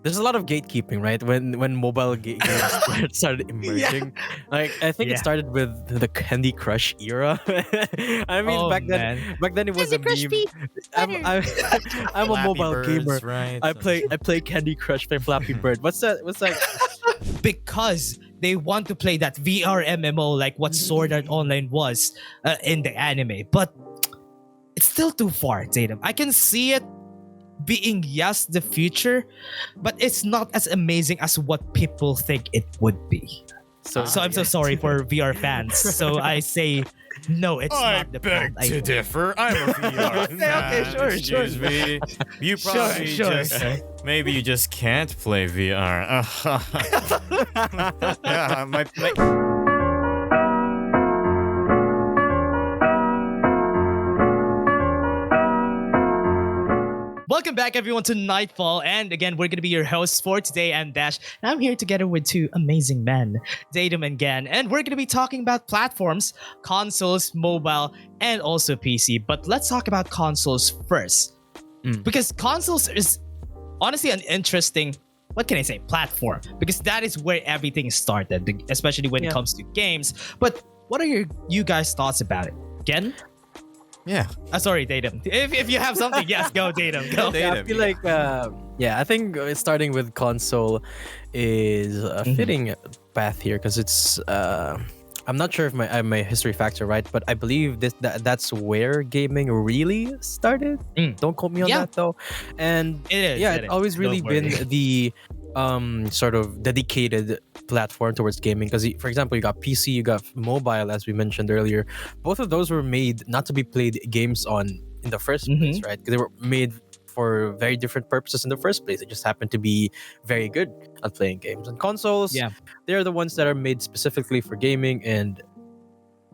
there's a lot of gatekeeping, right? When mobile games started emerging, like I think it Yeah. started with the Candy Crush era. I mean, Oh, back man. then it was a meme. I'm I'm a Flappy mobile gamer. Birds, right? I play Candy Crush, play Flappy Bird. What's that? What's that? Because they want to play that VR MMO like what Sword Art Online was in the anime. But it's still too far, Tatum. I can see it being the future, but it's not as amazing as what people think it would be. So I'm so sorry for VR fans. So I say no, it's not the beg path. to differ. I'm a VR fan. Okay, sure. Excuse me. You probably Sure. maybe you just can't play VR. Yeah, my Welcome back, everyone, to Nightfall. And again, we're going to be your hosts for today. I'm Dash. And I'm here together with two amazing men, Dadum and Gan. And we're going to be talking about platforms, consoles, mobile, and also PC. But let's talk about consoles first. Because consoles is honestly an interesting, what can I say, platform. Because that is where everything started, especially when it comes to games. But what are you guys' thoughts about it? Gen? yeah. Sorry, Dadum. If you have something, yes, go, Dadum. Go. Dadum. I feel like I think starting with console is a fitting path here because it's I'm not sure if my history facts are right, but I believe that's where gaming really started. Don't quote me on that though. And It is. it's always really Don't worry. been the sort of dedicated platform towards gaming because for example you got PC, you got mobile, as we mentioned earlier. Both of those were made not to be played games on in the first place, right? Because they were made for very different purposes in the first place. It just happened to be very good at playing games. And consoles, they're the ones that are made specifically for gaming and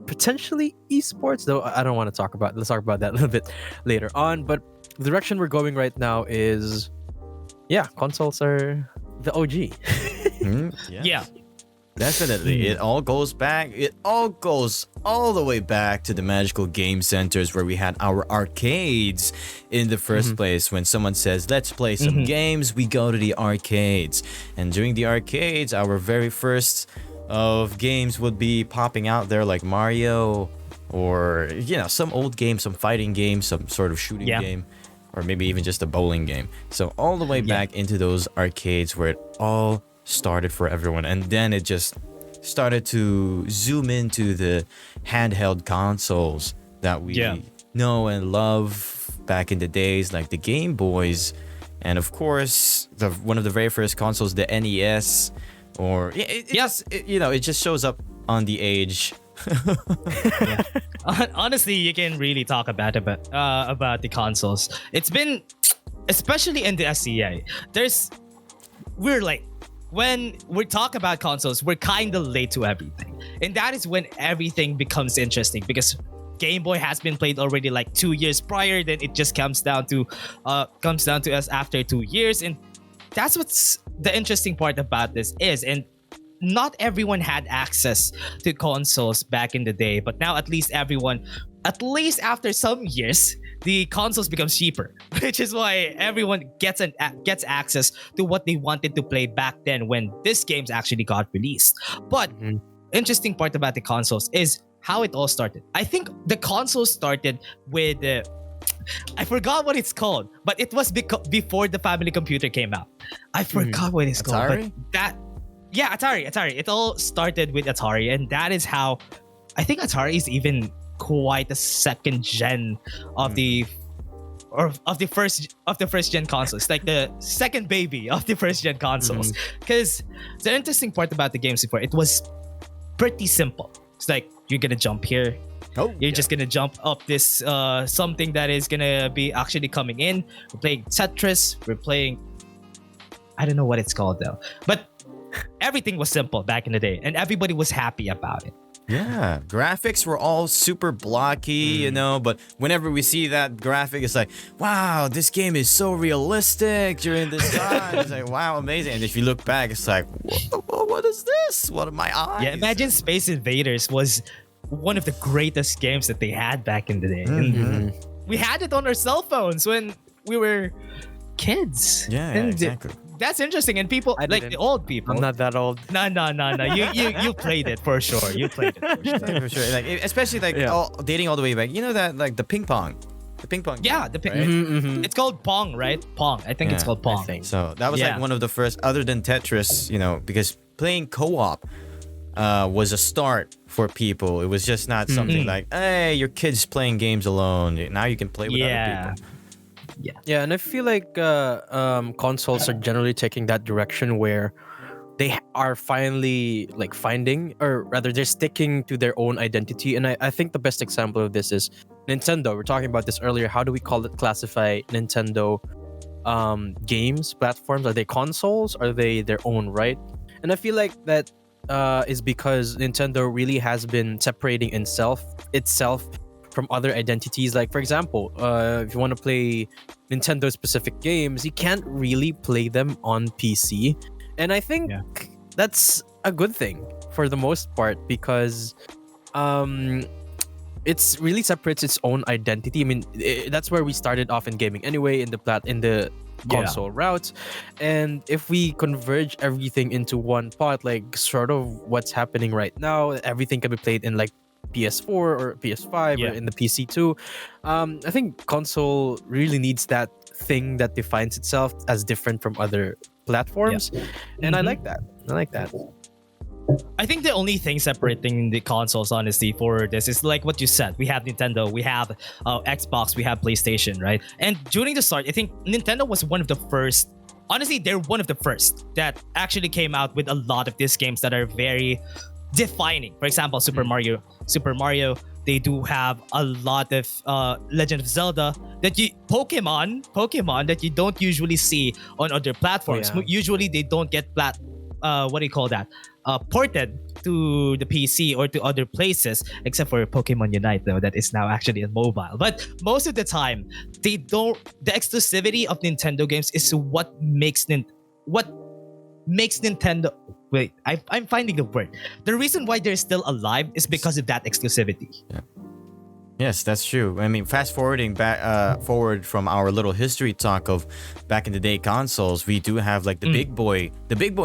potentially esports, though I don't want to talk about. Let's talk about that a little bit later on. But the direction we're going right now is consoles are the OG. Yeah. Definitely. It all goes back. It all goes all the way back to the magical game centers where we had our arcades in the first place. When someone says, let's play some games, we go to the arcades. And during the arcades, our very first of games would be popping out there like Mario or, some old game, some fighting game, some sort of shooting game, or maybe even just a bowling game. So all the way back into those arcades where it all started for everyone, and then it just started to zoom into the handheld consoles that we know and love back in the days, like the Game Boys, and of course one of the very first consoles, the NES. Or it just shows up on the age. Honestly, you can really talk about the consoles. It's been, especially in the SCA, we're like, when we talk about consoles, we're kind of late to everything. And that is when everything becomes interesting because Game Boy has been played already like 2 years prior. Then it just comes down to us after 2 years. And that's what's the interesting part about this is. And not everyone had access to consoles back in the day. But now at least after some years, the consoles become cheaper, which is why everyone gets access to what they wanted to play back then when these games actually got released. But interesting part about the consoles is how it all started. I think the consoles started with I forgot what it's called, but it was before the family computer came out. I forgot what it's called. Atari? But Atari. It all started with Atari, and that is how I think Atari is even quite the second gen of the first gen consoles, like the second baby of the first gen consoles. Because the interesting part about the games before, it was pretty simple. It's like you're gonna jump here. You're just gonna jump up this something that is gonna be actually coming in. We're playing Tetris. We're playing, I don't know what it's called though, but everything was simple back in the day, and everybody was happy about it. Yeah, graphics were all super blocky, but whenever we see that graphic, it's like, wow, this game is so realistic during this time. It's like, wow, amazing. And if you look back, it's like, what is this? What are my eyes? Yeah, imagine Space Invaders was one of the greatest games that they had back in the day. And we had it on our cell phones when we were kids. Yeah, And exactly. that's interesting. And people I like didn't. the old people. I'm not that old. No. You played it for sure. You played it for sure. Yeah, for sure. Like especially like Yeah. dating all the way back. You know that like the ping pong. The ping pong. Yeah, game, the right? Mhm. it's called Pong, right? Pong. I think it's Yeah, called Pong. I think. So that was Yeah. like one of the first, other than Tetris, because playing co-op was a start for people. It was just not something like, hey, your kid's playing games alone. Now you can play with other Yeah. people. Yeah, and I feel like consoles are generally taking that direction where they are finally like finding, or rather they're sticking to their own identity. And I think the best example of this is Nintendo. We're talking about this earlier. How do we classify Nintendo games, platforms? Are they consoles? Are they their own right? And I feel like that is because Nintendo really has been separating itself from other identities. Like, for example, if you want to play Nintendo specific games, you can't really play them on PC. And I think that's a good thing for the most part, because it's really separates its own identity. I mean, that's where we started off in gaming anyway, in the console route. And if we converge everything into one pot, like sort of what's happening right now, everything can be played in like PS4 or PS5 or in the PC too. I think console really needs that thing that defines itself as different from other platforms. And I like that. I think the only thing separating the consoles, honestly, for this is like what you said. We have Nintendo, we have Xbox, we have PlayStation, right? And during the start, I think Nintendo was one of the first. Honestly, they're one of the first that actually came out with a lot of these games that are very defining. For example, Super Mario. They do have a lot of Legend of Zelda Pokemon that you don't usually see on other platforms. Usually they don't get ported to the PC or to other places, except for Pokemon Unite, though, that is now actually on mobile. But most of the time, the exclusivity of Nintendo games is what makes Nintendo. Wait, I'm finding the word. The reason why they're still alive is because of that exclusivity. Yeah. Yes, that's true. I mean, fast forwarding forward from our little history talk of back in the day consoles, we do have like the big boy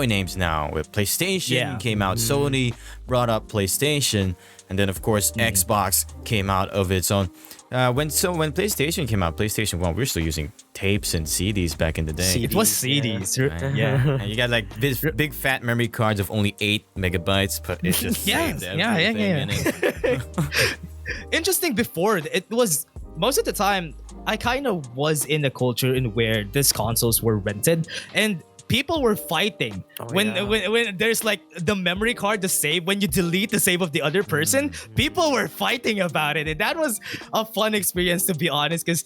names now. With PlayStation came out, Sony brought up PlayStation, and then of course Xbox came out of its own. When PlayStation came out, PlayStation 1, we were still using tapes and CDs back in the day. It was CDs, Right. yeah. And you got like this big fat memory cards of only 8 megabytes, but it just saved everything in it. Interesting. Before it was most of the time I kind of was in a culture in where these consoles were rented and people were fighting when there's like the memory card, the save, when you delete the save of the other person, people were fighting about it, and that was a fun experience, to be honest. Because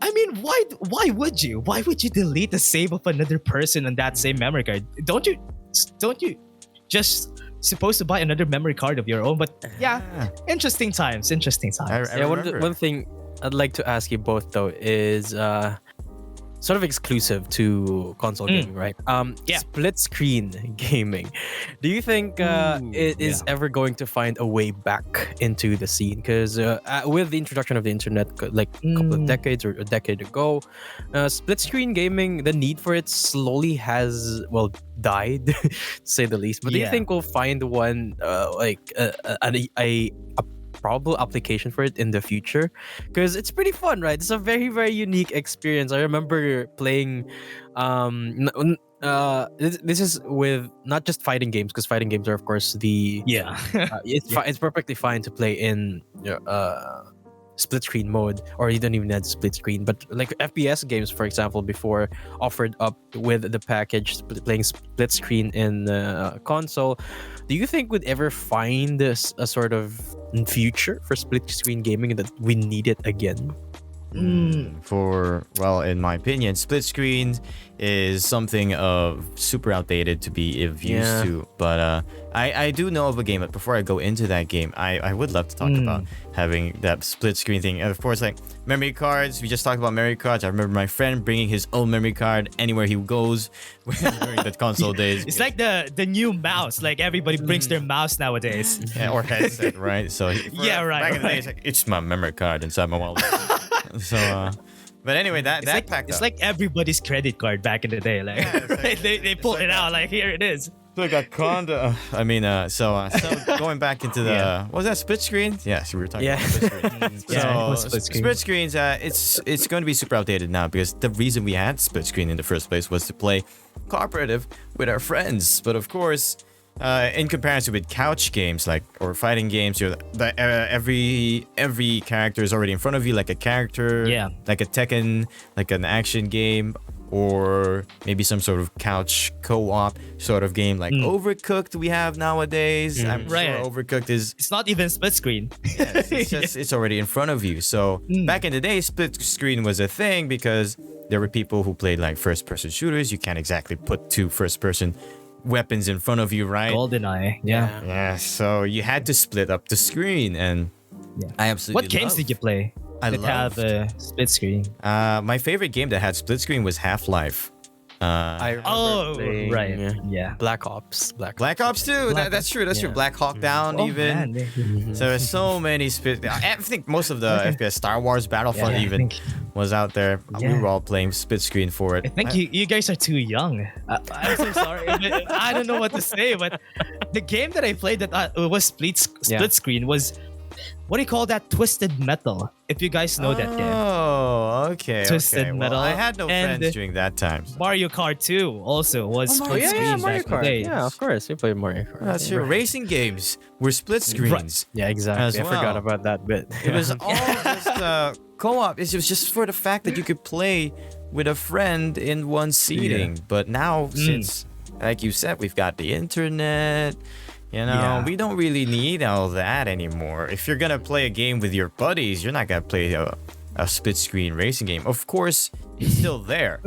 I mean, why would you delete the save of another person on that same memory card? Don't you just supposed to buy another memory card of your own? But interesting times. I One thing I'd like to ask you both though is sort of exclusive to console gaming, right? Split screen gaming. Do you think it is ever going to find a way back into the scene? Because with the introduction of the internet, like a couple of decades or a decade ago, split screen gaming, the need for it slowly has died, to say the least. But do you think we'll find one a probable application for it in the future? Because it's pretty fun, right? It's a very, very unique experience. I remember playing this is with not just fighting games, because fighting games are of course it's perfectly fine to play in split screen mode, or you don't even need split screen. But like FPS games, for example, before offered up with the package playing split screen in console, do you think we'd ever find a sort of future for split screen gaming that we need it again? In my opinion, split screen is something super outdated to be used to. But I do know of a game, but before I go into that game, I would love to talk about having that split screen thing. And of course, like memory cards, we just talked about memory cards. I remember my friend bringing his own memory card anywhere he goes during the console days. It's like the new mouse. Like everybody brings their mouse nowadays. Or headset, right? So back in the day, it's like, it's my memory card inside my wallet. So But anyway, that It's like packed it's up. like everybody's credit card back in the day. Like, like- they pull like it that. out. Like, here it is. Look, I condo. I mean, so going back into the what was that split screen? Yes, we were talking Yeah. about split screen. Yeah, it was split screen. Split screens, it's going to be super outdated now because the reason we had split screen in the first place was to play cooperative with our friends. But of course, in comparison with couch games or fighting games, every character is already in front of you, like a character, Yeah. like a Tekken, like an action game, or maybe some sort of couch co-op sort of game like Overcooked we have nowadays. I'm Right. sure Overcooked is It's not even split screen. it's already in front of you. So back in the day, split screen was a thing because there were people who played like first person shooters. You can't exactly put two first person weapons in front of you, right? GoldenEye. Yeah. Yeah, so you had to split up the screen, and Yeah. I absolutely What games did you play I that have a split screen? My favorite game that had split screen was Half-Life. I remember Oh, playing, right. Yeah. Black Ops. Black Ops too. That's true. That's true. Yeah. Black Hawk Down Oh, even. man. So there's so many split. I think most of the FPS, Star Wars Battlefront Yeah, I even think- was out there. We Yeah. were all playing split screen for it. I think you guys are too young. I'm so sorry. But I don't know what to say, but the game that I played that was split screen was, what do you call that? Twisted Metal. If you guys know that game. Oh, okay. Twisted okay. Metal. Well, I had no And- friends during that time. so- Mario Kart 2 also was Oh, split yeah, screen Mario back in the Kart. day. Yeah, of course. We played Mario Kart. That's true. Racing games were split screens. Yeah, exactly. As I forgot well. about that bit. It was all just co-op. It was just for the fact that you could play with a friend in one seating. But now, since, like you said, we've got the internet. You know, Yeah. we don't really need all that anymore. If you're gonna play a game with your buddies, you're not gonna play a split screen racing game. Of course, it's still there.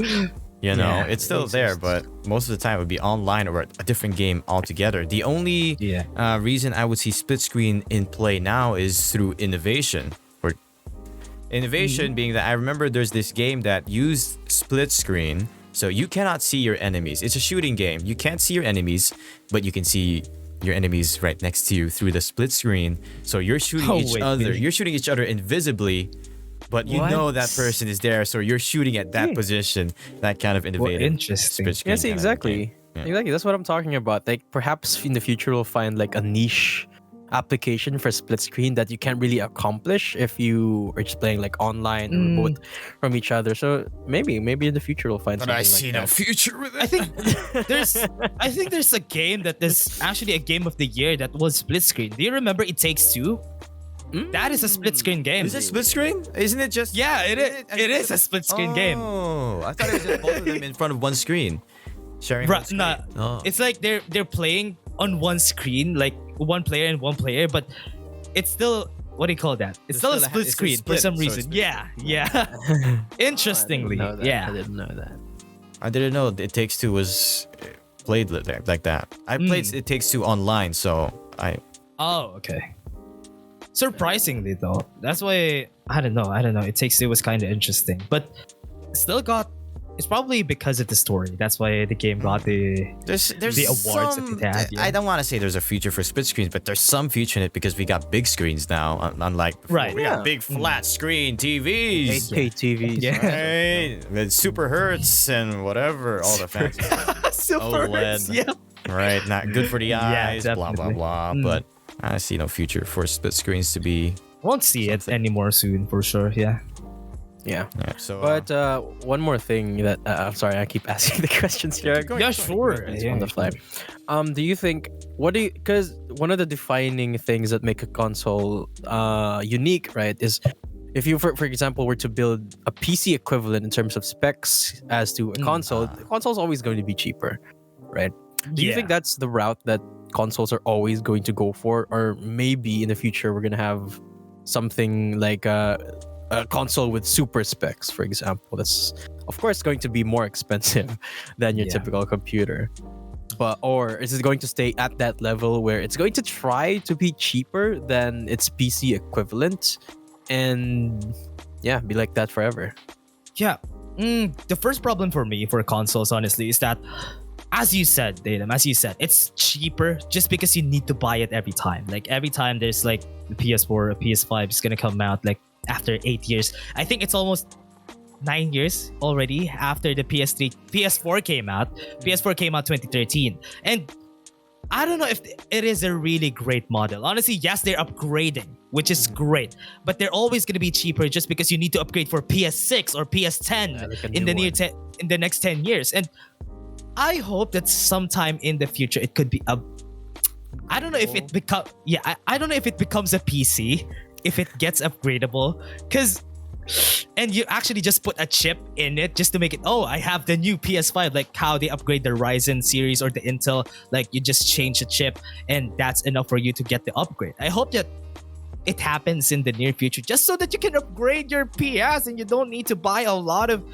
You know, Yeah, it's still it there, exists. but most of the time it would be online or a different game altogether. The only Yeah. reason I would see split screen in play now is through innovation. Or innovation being that I remember there's this game that used split screen, so you cannot see your enemies. It's a shooting game. You can't see your enemies, but you can see your enemies right next to you through the split screen. So you're shooting Oh, each wait, other. really? You're shooting each other invisibly, but you What? know that person is there, so you're shooting at that position. That kind of innovative. interesting. split screen Yes, kind of exactly. game. Yeah. Exactly. That's what I'm talking about. Like perhaps in the future we'll find like a niche application for split screen that you can't really accomplish if you are just playing like online or both from each other. So maybe in the future we'll find But something I see like no that. future with it. I think there's a game that is actually a game of the year that was split screen. Do you remember It Takes Two? That is a split screen game. Is it split screen? Isn't it just? Yeah, it is. It is a split screen game. Oh, I thought it was just both of them in front of one screen, sharing one screen. Nah, Oh. it's like they're playing on one screen, like one player and one player, but it's still, what do you call that? It's still a split it's screen for split, some so it's reason. split. Yeah. Interestingly, I didn't know that. yeah. I didn't know that. I didn't know It Takes Two was played like that. I played It Takes Two online, so I. Oh, okay. Surprisingly though, that's why I don't know. It Takes Two was kind of interesting, but still got. It's probably because of the story. That's why the game got the. There's The awards that some, it had, yeah. I don't want to say there's a future for split screens, but there's some future in it because we got big screens now, unlike before. Right. We Yeah. got big flat screen TVs. 8K TVs. Yeah. Right, with super hertz and whatever, all the fancy stuff. Super. OLED. Yeah. Right, not good for the Yeah, eyes, blah blah definitely. blah. But I see no future for split screens to be. Won't see it anymore soon for sure. Yeah. Yeah. Yeah, so, But one more thing that I'm sorry, I keep asking the questions here. Yeah, sure. It's Yeah, on the fly. Do you think because one of the defining things that make a console unique, right, is if you for example were to build a PC equivalent in terms of specs as to a console, the console's always going to be cheaper, right? Do you think that's the route that consoles are always going to go for, or maybe in the future we're gonna have something like a console with super specs, for example, that's of course going to be more expensive than your Yeah. typical computer, or is it going to stay at that level where it's going to try to be cheaper than its PC equivalent and be like that forever? Yeah. The first problem for me for consoles, honestly, is that, as you said, Dadum, it's cheaper just because you need to buy it every time. Like every time there's like the PS4 or PS5 is gonna come out like after 8 years. I think it's almost 9 years already after the PS4 came out. PS4 came out 2013. And I don't know if it is a really great model. Honestly, yes, they're upgrading, which is great, but they're always going to be cheaper just because you need to upgrade for PS6 or PS10 like a in the new in the next 10 years. And I hope that sometime in the future it could be a I don't know if it I don't know if it becomes a PC, if it gets upgradable, cuz and you actually just put a chip in it just to make it, oh, I have the new PS5, like how they upgrade the Ryzen series or the Intel, like you just change the chip and that's enough for you to get the upgrade. I hope that it happens in the near future just so that you can upgrade your PS and you don't need to buy a lot of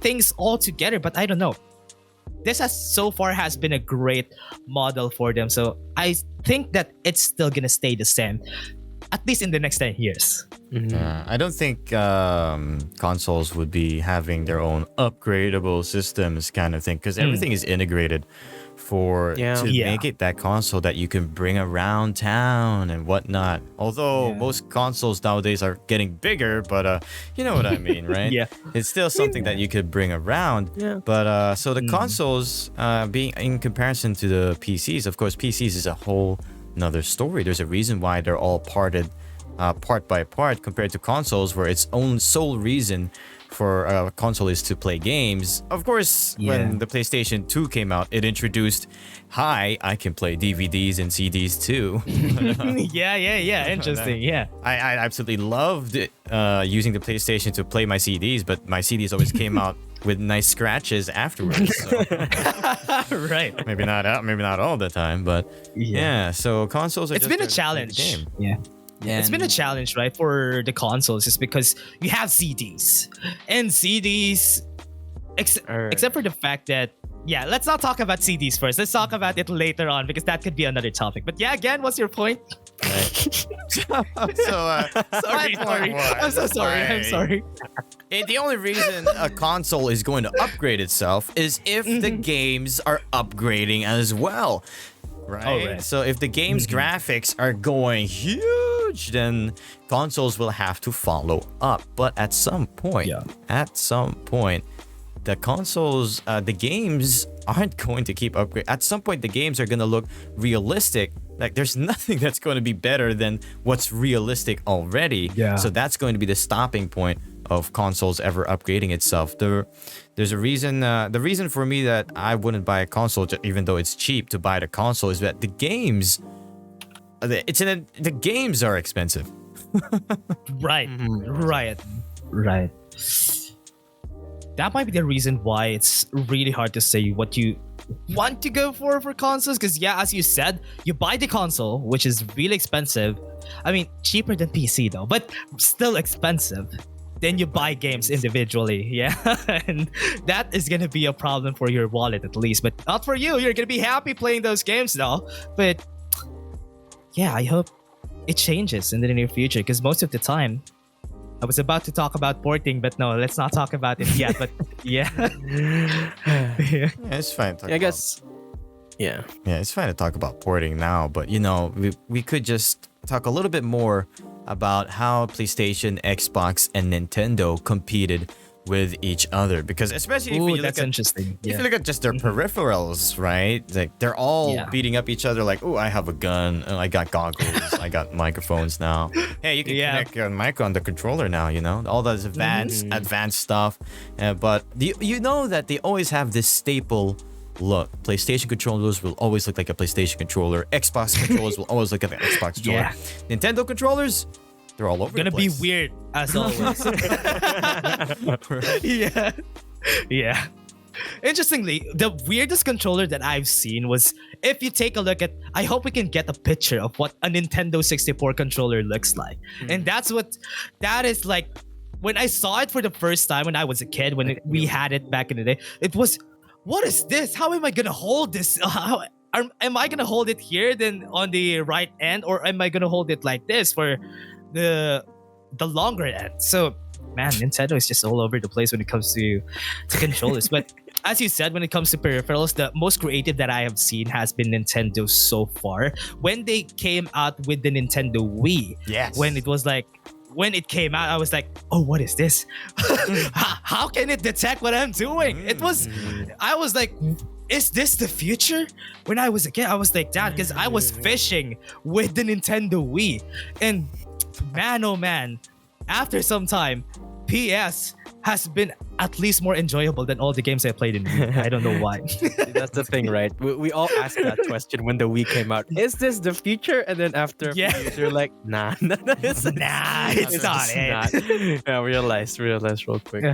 things all together. But I don't know. This has been a great model for them. So I think that it's still gonna stay the same, at least in the next 10 years. I don't think consoles would be having their own upgradable systems kind of thing, because everything is integrated to make it that console that you can bring around town and whatnot. Although most consoles nowadays are getting bigger, but you know what I mean, right? It's still something that you could bring around. But so the consoles being in comparison to the PCs, of course, PCs is a whole another story. There's a reason why they're all parted part by part compared to consoles, where its own sole reason for a console is to play games. Of course, when the PlayStation 2 came out, it introduced, hi, I can play DVDs and CDs too. Interesting. I absolutely loved it, using the PlayStation to play my CDs, but my CDs always came out with nice scratches afterwards. So. Right. Maybe not all the time, but so consoles are it's just been a challenge. It's been a challenge, right, for the consoles, just because you have CDs and CDs, except for the fact that let's not talk about CDs first. Let's talk about it later on, because that could be another topic. But again, what's your point? Right. Sorry. I'm so sorry. The only reason a console is going to upgrade itself is if the games are upgrading as well. Right? So if the game's graphics are going huge, then consoles will have to follow up. But at some point, the consoles, the games aren't going to keep upgrading. At some point, the games are going to look realistic. Like, there's nothing that's going to be better than what's realistic already. So that's going to be the stopping point of consoles ever upgrading itself. There's a reason. The reason for me that I wouldn't buy a console, even though it's cheap to buy the console, is that the games, the games are expensive. Right. That might be the reason why it's really hard to say what you want to go for consoles, because as you said, you buy the console, which is really expensive. I mean, cheaper than PC though, but still expensive. Then you buy games individually, and that is gonna be a problem for your wallet, at least, but not for you. You're gonna be happy playing those games though. But I hope it changes in the near future, because most of the time, I was about to talk about porting, but no, let's not talk about it yet. But It's fine. It's fine to talk about porting now, but we could just talk a little bit more about how PlayStation, Xbox, and Nintendo competed with each other, because especially if you look interesting. If you look at just their peripherals, right? Like, they're all beating up each other. Like, oh, I have a gun. Oh, I got goggles. I got microphones now. Hey, you can connect your mic on the controller now. All those advanced stuff. But you know that they always have this staple look. PlayStation controllers will always look like a PlayStation controller. Xbox controllers will always look like an Xbox controller. Nintendo controllers, they're all over the place. Gonna be weird as always. Interestingly, the weirdest controller that I've seen was, if you take a look at, I hope we can get a picture of what a Nintendo 64 controller looks like. And that is like, when I saw it for the first time when I was a kid, when we had it back in the day, it was, what is this? How am I gonna hold this? Am I gonna hold it here, then on the right end, or am I gonna hold it like this for the longer end? So, man, Nintendo is just all over the place when it comes to controllers. But as you said, when it comes to peripherals, the most creative that I have seen has been Nintendo so far. When they came out with the Nintendo Wii, when it was like, when it came out, I was like, oh, what is this? How can it detect what I'm doing? I was like, is this the future? When I was a kid, I was like that because I was fishing with the Nintendo Wii. And man, oh man, after some time, PS has been at least more enjoyable than all the games I played in Wii. I don't know why. That's the thing, right? We all asked that question when the Wii came out. Is this the future? And then after a few years, you're like, nah, it's Nah, it's not it. Yeah, realize real quick.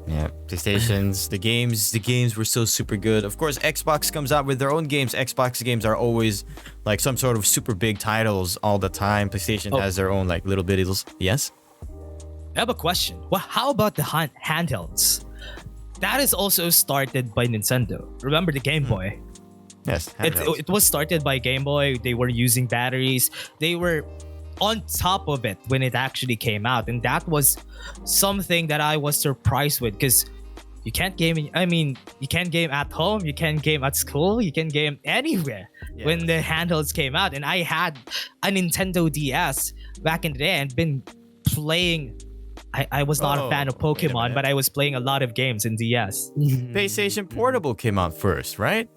Yeah, PlayStations, the games were still super good. Of course, Xbox comes out with their own games. Xbox games are always like some sort of super big titles all the time. PlayStation has their own like little bitties. Yes? I have a question. Well, how about the handhelds? That is also started by Nintendo. Remember the Game Boy? Yes. It was started by Game Boy. They were using batteries. They were on top of it when it actually came out. And that was something that I was surprised with because you can't game. You can't game at home. You can't game at school. You can game anywhere when the handhelds came out. And I had a Nintendo DS back in the day and been playing. I was not a fan of Pokemon, but I was playing a lot of games in DS. PlayStation Portable came out first, right?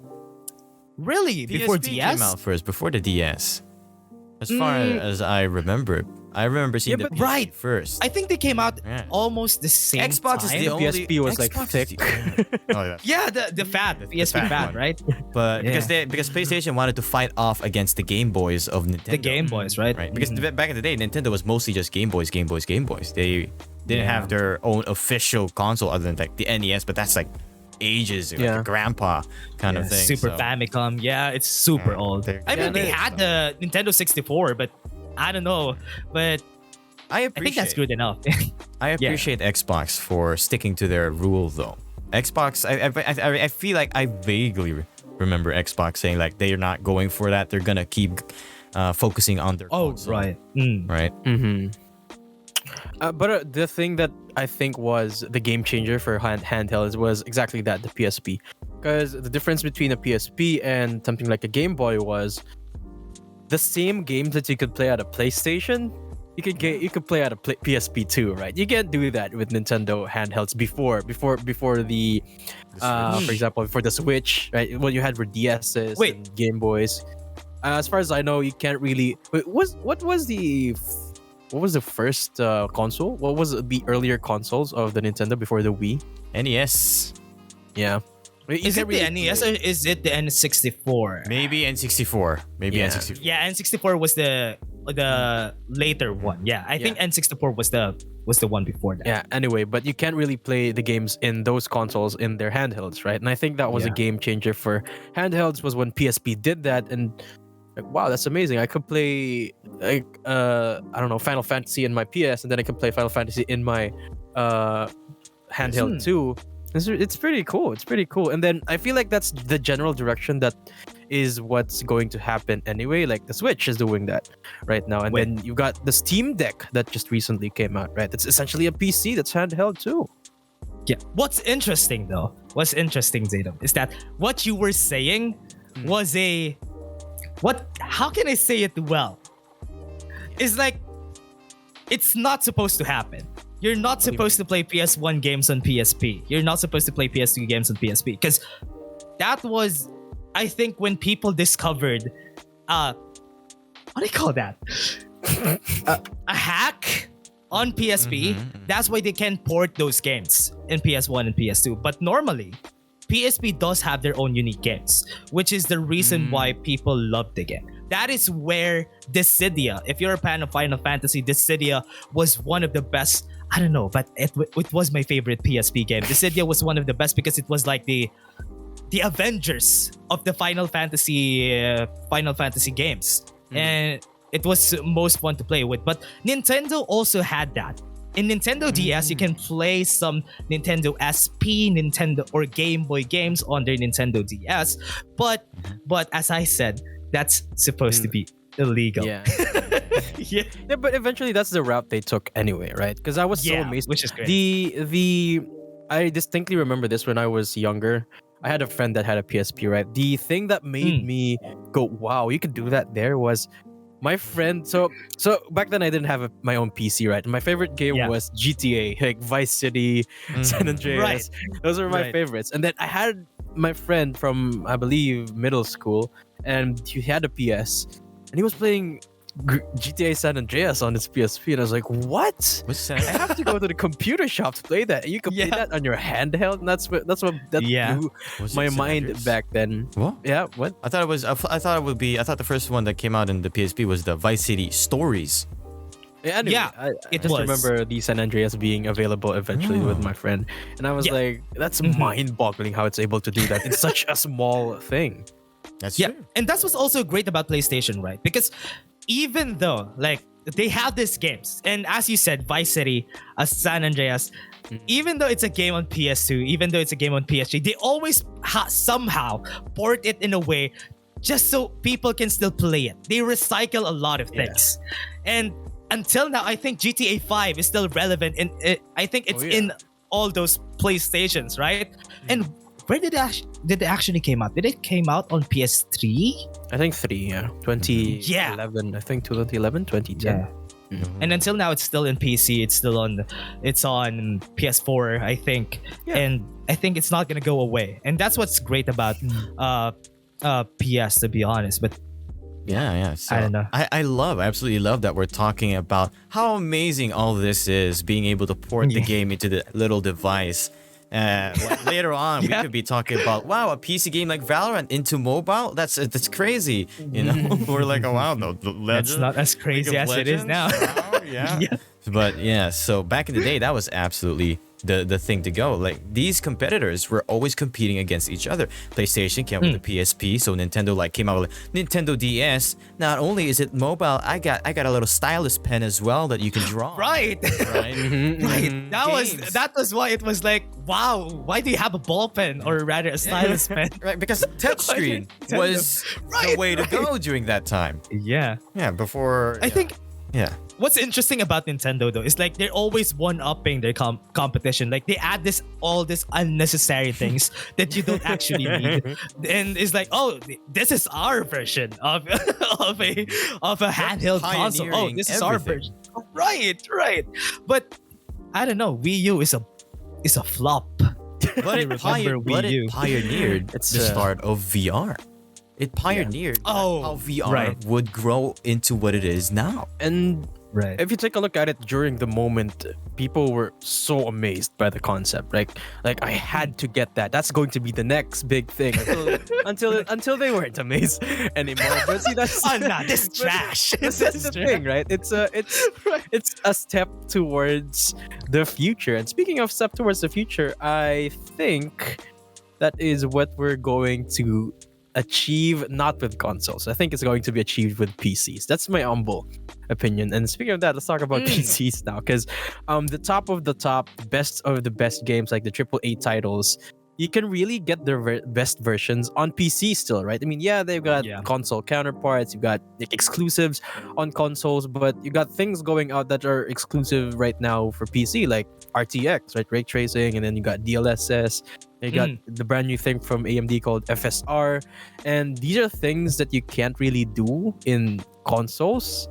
Really? Before PSP DS? came out first, before the DS. As far as I remember. I remember seeing the PSP first. I think they came out almost the same Xbox time. is the only PSP was like thick. Yeah, the fat PSP fat, one. right? But because PlayStation wanted to fight off against the Game Boys of Nintendo. The Game Boys, right? Right. Because back in the day, Nintendo was mostly just Game Boys. They didn't have their own official console other than like the NES, but that's like ages, like a grandpa kind of thing. Super Famicom. Yeah, it's super old. I mean, they had the Nintendo 64, but I don't know. But I think that's good enough. I appreciate Xbox for sticking to their rule, though. Xbox, I feel like I vaguely remember Xbox saying like they're not going for that. They're gonna keep focusing on their console. Right. Right. But the thing that I think was the game changer for handhelds was exactly that, the PSP. Because the difference between a PSP and something like a Game Boy was the same games that you could play at a PlayStation, you could play at a PSP too, right? You can't do that with Nintendo handhelds before the for example, before the Switch, right? What you had were DSs and Game Boys. As far as I know, you can't really. What was the first console? What was the earlier consoles of the Nintendo before the Wii? NES. Yeah. Is it the NES or is it the N64? Maybe N64. N64. Yeah, N64 was the later one. Yeah, I think N64 was the one before that. Yeah. Anyway, but you can't really play the games in those consoles in their handhelds, right? And I think that was a game changer for handhelds was when PSP did that, and like, wow, that's amazing. I could play like I don't know, Final Fantasy in my PS, and then I could play Final Fantasy in my handheld too. It's pretty cool. It's pretty cool. And then I feel like that's the general direction that is what's going to happen anyway. Like the Switch is doing that right now. And then you got the Steam Deck that just recently came out, right? It's essentially a PC that's handheld too. Yeah. What's interesting, Dadum, is that what you were saying was how can I say it well? It's like, it's not supposed to happen. You're not supposed to play PS1 games on PSP. You're not supposed to play PS2 games on PSP. Because that was, I think, when people discovered, what do you call that? A hack on PSP. That's why they can port those games in PS1 and PS2. But normally, PSP does have their own unique games, which is the reason why people love the game. That is where Dissidia, if you're a fan of Final Fantasy, Dissidia was one of the best. I don't know, but it was my favorite PSP game. Dissidia was one of the best because it was like the Avengers of the Final Fantasy games, and it was most fun to play with. But Nintendo also had that. In Nintendo DS, you can play some Nintendo SP, Nintendo or Game Boy games on their Nintendo DS. But as I said, that's supposed to be illegal. Yeah. Yeah, but eventually that's the route they took anyway, right? Because I was so amazed. Which is great. I distinctly remember this when I was younger. I had a friend that had a PSP, right? The thing that made me go, wow, you could do that there was my friend. So back then I didn't have my own PC, right? My favorite game Yeah. was GTA, like Vice City, San Andreas. Right. Those were my Right. favorites. And then I had my friend from, I believe, middle school, and he had a PS, and he was playing GTA San Andreas on his PSP, and I was like, "What? What's I that? have to go to the computer shop to play that. And you can play Yeah. that on your handheld." And that's what Yeah. blew Was it my San mind Andreas? back then. What? Yeah, what? I thought it was. I thought it would be. I thought the first one that came out in the PSP was the Vice City Stories. Yeah, anyway, Yeah, I it just was. remember the San Andreas being available eventually with Oh. my friend, and I was Yeah. like, "That's Mhm. mind-boggling how it's able to do that in such a small thing." That's Yeah, true. and that's what's also great about PlayStation, right? Because even though like they have these games, and as you said, Vice City, San Andreas, even though it's a game on PS2, even though it's a game on PS3, they always somehow port it in a way just so people can still play it. They recycle a lot of things, and until now, I think GTA 5 is still relevant, and I think it's Oh, yeah. in all those PlayStations, right? And where did it actually came out? Did it came out on PS3? I think 3, yeah, 2011. I think 2011, 2010. And until now, it's still in PC. It's on PS4, I think. Yeah. And I think it's not gonna go away. And that's what's great about PS, to be honest. But Yeah. So I don't know. I absolutely love that we're talking about how amazing all this is, being able to port the Yeah. game into the little device. Like later on, we Yeah. could be talking about, wow, a PC game like Valorant into mobile. That's crazy. You know, we're like, oh wow, the it's Legend, not as crazy League of as it is now. Legends? Wow, yeah. Yeah. But yeah, so back in the day, that was absolutely the thing to go. Like these competitors were always competing against each other. PlayStation came out with the PSP, so Nintendo like came out with Nintendo DS. Not only is it mobile, I got a little stylus pen as well that you can draw. Right. Right. Right. Games. That was why it was like, wow, why do you have a ball pen, or rather a stylus pen? Right, because touchscreen Nintendo. was the Right, way to right. go during that time. Yeah. Yeah, before. I think Yeah. what's interesting about Nintendo though is like they're always one-upping their competition. Like they add all this unnecessary things that you don't actually need, and it's like, oh, this is our version of of a handheld console. Oh, Pioneering this is our everything. version. Right. But I don't know. Wii U is a flop. But it, remember Wii U. pioneered It's, the start of VR. It pioneered Oh, how VR right. would grow into what it is now. And Right. if you take a look at it during the moment, people were so amazed by the concept. Like I had to get that. That's going to be the next big thing. Until they weren't amazed anymore. But see, that's Oh, nah, this but trash. That's This the trash. thing, right? It's a step towards the future. And speaking of step towards the future, I think that is what we're going to achieve, not with consoles. I think it's going to be achieved with PCs. That's my humble opinion. And speaking of that, let's talk about PCs now, because the top of the top, best of the best games, like the AAA titles, you can really get their best versions on PC still, right? I mean, yeah, they've got console counterparts, you've got like exclusives on consoles, but you got things going out that are exclusive right now for PC, like RTX, right? Ray tracing, and then you got DLSS. You got the brand new thing from AMD called FSR, and these are things that you can't really do in consoles,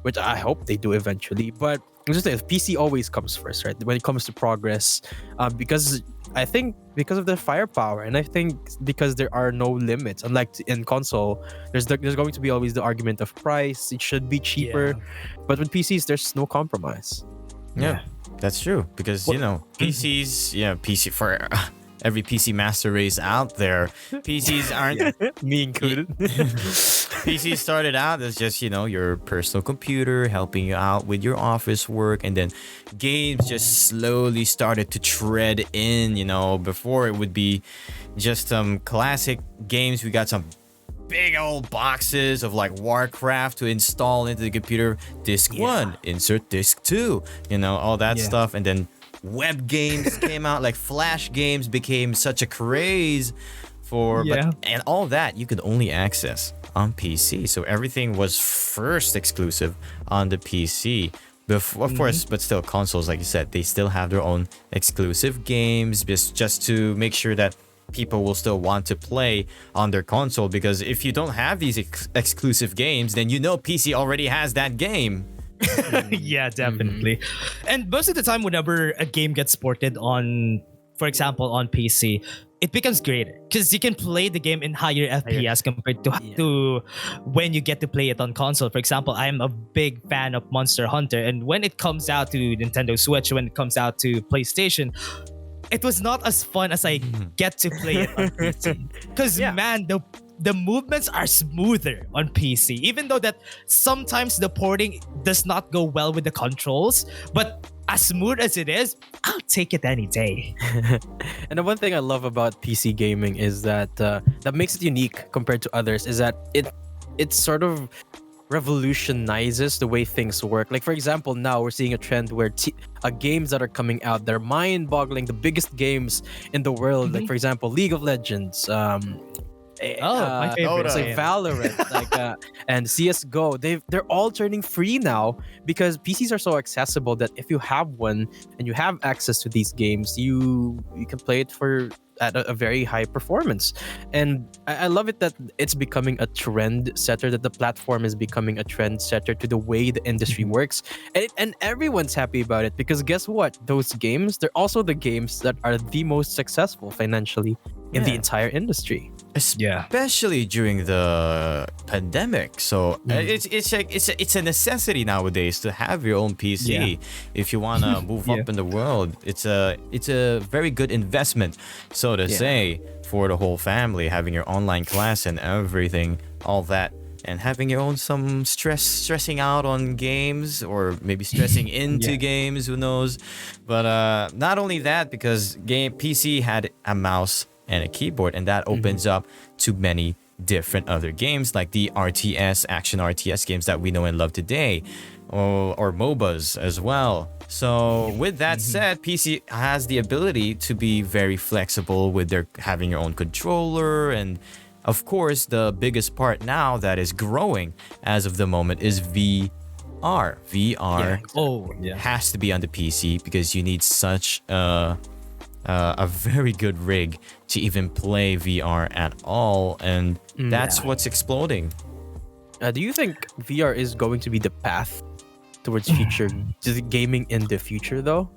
which I hope they do eventually. But I'm just saying, PC always comes first, right? When it comes to progress, because I think because of the firepower, and I think because there are no limits. Unlike in console, there's going to be always the argument of price. It should be cheaper, but with PCs, there's no compromise. Yeah, that's true. Because PCs, PC for every PC master race out there, PCs aren't Me included. PC started out as just your personal computer helping you out with your office work, and then games just slowly started to tread in. Before it would be just some classic games. We got some big old boxes of like Warcraft to install into the computer. Disc 1, insert disc 2, all that stuff. And then web games came out, like Flash games became such a craze and all that you could only access on PC. So everything was first exclusive on the PC. Of course, but still, consoles, like you said, they still have their own exclusive games just to make sure that people will still want to play on their console, because if you don't have these exclusive games, then PC already has that game. Yeah, definitely. And most of the time, whenever a game gets ported on, for example, on PC, it becomes greater because you can play the game in higher FPS compared to when you get to play it on console. For example, I'm a big fan of Monster Hunter, and when it comes out to Nintendo Switch, when it comes out to PlayStation, it was not as fun as I get to play it on PC. Because man, the movements are smoother on PC, even though that sometimes the porting does not go well with the controls, but as smooth as it is, I'll take it any day. And the one thing I love about PC gaming is that that makes it unique compared to others is that it sort of revolutionizes the way things work. Like for example, now we're seeing a trend where games that are coming out, they're mind-boggling, the biggest games in the world. Like for example, League of Legends, my favorite. it's like Valorant, and CS:GO. They're all turning free now because PCs are so accessible that if you have one and you have access to these games, you can play it at a very high performance. And I love it that it's becoming a trend setter, that the platform is becoming a trend setter to the way the industry works. And everyone's happy about it because guess what? Those games, they're also the games that are the most successful financially in the entire industry. Especially during the pandemic. So it's a necessity nowadays to have your own PC if you want to move up in the world. It's a very good investment, so to say, for the whole family, having your online class and everything, all that, and having your own stressing out on games, or maybe stressing into games, who knows. But not only that, because PC had a mouse and a keyboard, and that opens up to many different other games like the action RTS games that we know and love today, or MOBAs as well. So with that said, PC has the ability to be very flexible with their having your own controller, and of course the biggest part now that is growing as of the moment is VR. Has to be on the PC because you need such a very good rig to even play VR at all, and that's what's exploding. Do you think VR is going to be the path towards future gaming in the future though?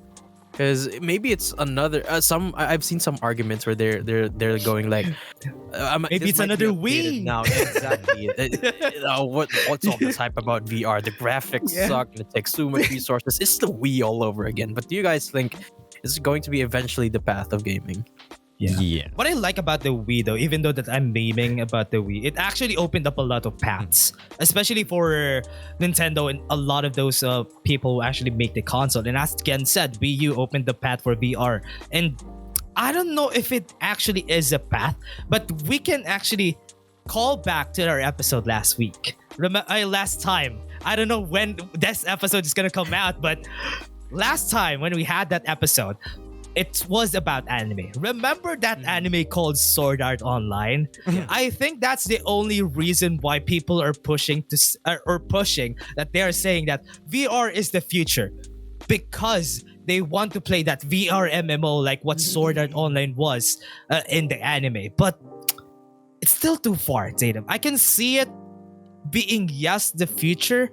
Because maybe it's another I've seen some arguments where they're going like maybe it's another Wii now. Exactly. What's all this hype about VR? The graphics suck and it takes too much resources. It's the Wii all over again. But do you guys think it's going to be eventually the path of gaming? Yeah. What I like about the Wii though, even though that I'm memeing about the Wii, it actually opened up a lot of paths, especially for Nintendo and a lot of those people who actually make the console. And as Ken said, Wii U opened the path for VR. And I don't know if it actually is a path, but we can actually call back to our episode last week. Last time. I don't know when this episode is going to come out, but last time when we had that episode, it was about anime. Remember that anime called Sword Art Online? I think that's the only reason why people are pushing that they are saying that VR is the future, because they want to play that VR MMO like what Sword Art Online was in the anime. But it's still too far, Dadum. I can see it being the future,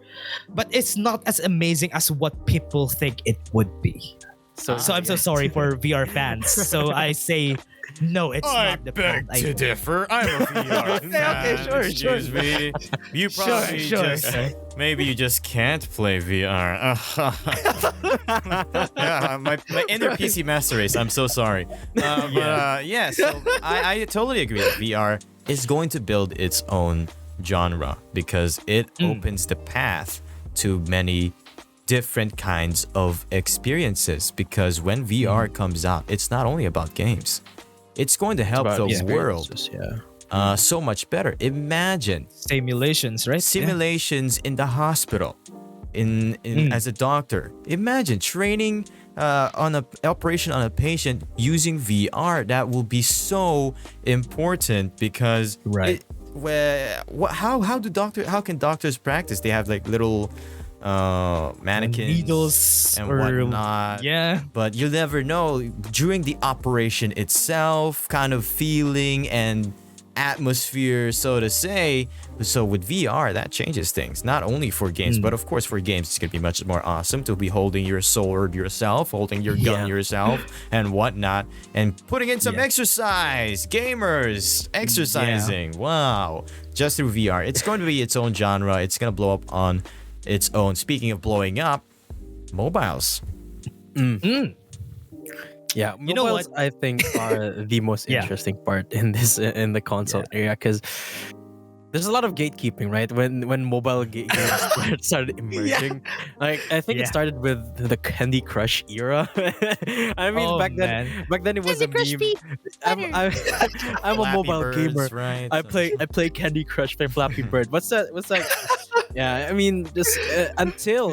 but it's not as amazing as what people think it would be. So I'm so sorry for VR fans. So I say, no, it's not the path. I beg to differ. I'm a VR fan. Okay, sure. Excuse me. You probably maybe you just can't play VR. My inner PC master race. I'm so sorry. So I totally agree that VR is going to build its own genre because it opens the path to many different kinds of experiences, because when VR comes out, it's not only about games. It's going to help the world so much better. Imagine simulations, right? Simulations in the hospital, in as a doctor. Imagine training on an operation on a patient using VR. That will be so important because how can doctors practice? They have like little mannequins, needles and or whatnot. yeah. But you never know during the operation itself, kind of feeling and atmosphere, so to say. So with VR, that changes things. Not only for games, but of course for games, it's gonna be much more awesome to be holding your sword yourself, holding your gun yourself, and whatnot, and putting in some exercise. Gamers exercising. Wow. Just through VR. It's going to be its own genre. It's gonna blow up on its own. Speaking of blowing up, mobiles. Yeah, You know mobiles, what? I think are the most Yeah. interesting part in this in the console area, because there's a lot of gatekeeping, right? When mobile games started emerging, like I think it Yeah. started with the Candy Crush era. I mean, Oh, back then it was a meme. I'm I'm a Flappy mobile Birds, gamer. right? I play Candy Crush, play Flappy Bird. What's that? Yeah, I mean, just until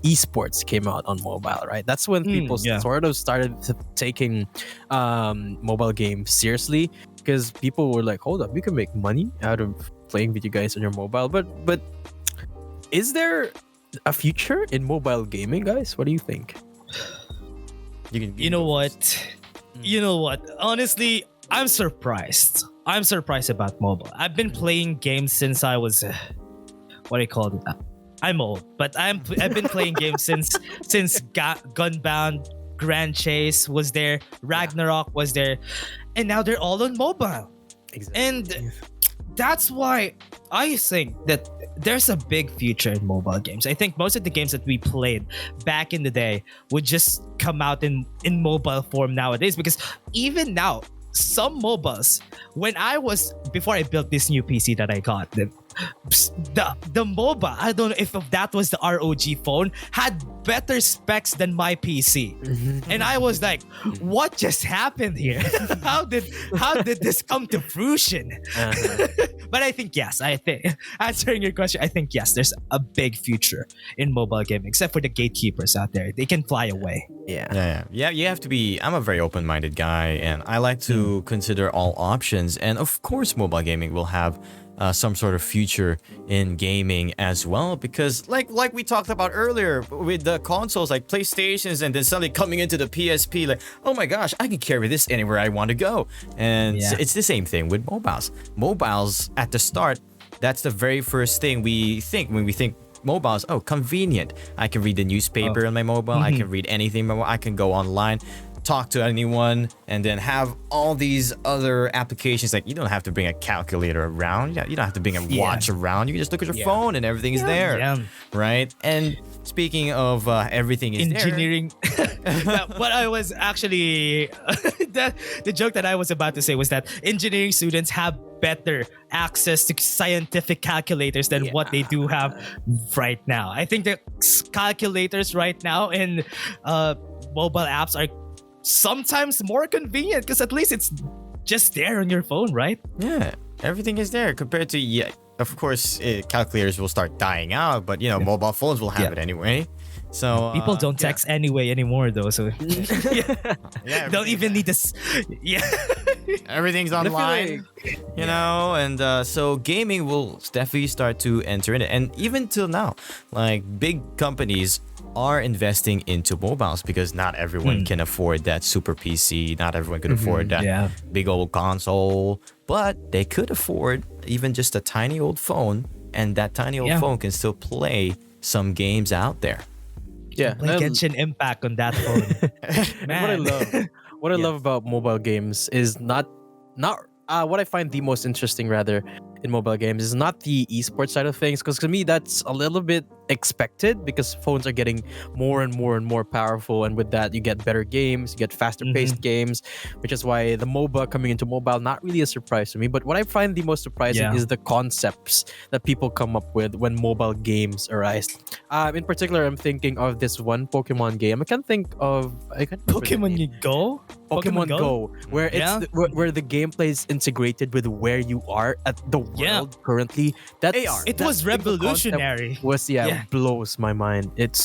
esports came out on mobile, right? That's when people sort of started taking mobile games seriously, because people were like, "Hold up, you can make money out of playing video games on your mobile." But is there a future in mobile gaming, guys? What do you think? You know what? You know what? Honestly, I'm surprised. I'm surprised about mobile. I've been playing games since I was what do you call it? I'm old, but I've been playing games since Gunbound, Grand Chase was there, Ragnarok was there, and now they're all on mobile. Exactly. And that's why I think that there's a big future in mobile games. I think most of the games that we played back in the day would just come out in mobile form nowadays, because even now, some mobiles, before I built this new PC that I got, the mobile, I don't know if that was the ROG phone, had better specs than my PC. And I was like, what just happened here? How did this come to fruition? But I think yes, answering your question, I think yes, there's a big future in mobile gaming, except for the gatekeepers out there. They can fly away. Yeah, you have to be. I'm a very open-minded guy, and I like to consider all options. And of course, mobile gaming will have some sort of future in gaming as well, because like we talked about earlier with the consoles like PlayStations, and then suddenly coming into the PSP, like, oh my gosh, I can carry this anywhere I want to go. And it's the same thing with mobiles at the start. That's the very first thing we think when we think mobiles. Oh, convenient. I can read the newspaper on my mobile. I can read anything. I can go online, talk to anyone, and then have all these other applications. Like, you don't have to bring a calculator around. You don't have to bring a watch around. You can just look at your phone and everything is there, right? And speaking of everything is engineering, what I was actually the joke that I was about to say was that engineering students have better access to scientific calculators than what they do have right now. I think the calculators right now in mobile apps are sometimes more convenient, because at least it's just there on your phone, right? Yeah, everything is there compared to of course, calculators will start dying out, but mobile phones will have it anyway. So people don't text anyway anymore, though. So don't even need this. Everything's online, and so gaming will definitely start to enter in it. And even till now, like, big companies are investing into mobiles, because not everyone can afford that super PC. Not everyone could afford that big old console, but they could afford even just a tiny old phone, and that tiny old phone can still play some games out there. Yeah, play Genshin Impact on that phone. Man. What I love about mobile games is not what I find the most interesting, rather, in mobile games is not the esports side of things, because to me that's a little bit expected, because phones are getting more and more and more powerful, and with that you get better games, you get faster paced games, which is why the MOBA coming into mobile, not really a surprise to me. But what I find the most surprising is the concepts that people come up with when mobile games arise. In particular, I'm thinking of this one Pokemon game. I can't remember Pokemon Go? Pokemon Go, where it's where the gameplay is integrated with where you are at the world currently. It was revolutionary. Blows my mind. It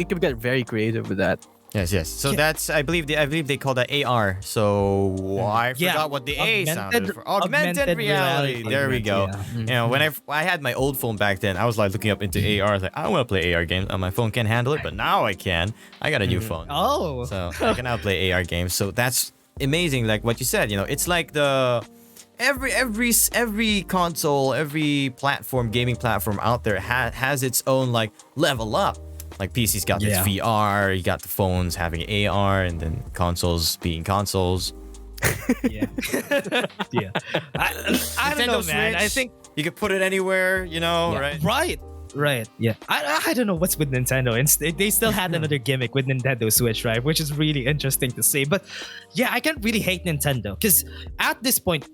could get very creative with that. Yes. So that's I believe they call that AR. So I Yeah. forgot what the A sounded for. Augmented augmented reality. reality. There we go. Yeah. You know, when I had my old phone back then, I was like looking up into AR. I was like, I don't want to play AR games. My phone can't handle it, but now I can. I got a new phone. Oh. So I can now play AR games. So that's amazing. Like what you said, you know, it's like the every console, every platform, gaming platform out there has its own like level up. Like PC's got this VR, you got the phones having AR, and then consoles being consoles. Yeah. Yeah. I don't know, Nintendo man. I Switch, think you could put it anywhere, you know, right? Right. Yeah. I don't know what's with Nintendo. And they still had another gimmick with Nintendo Switch, right? Which is really interesting to say. But yeah, I can't really hate Nintendo because at this point,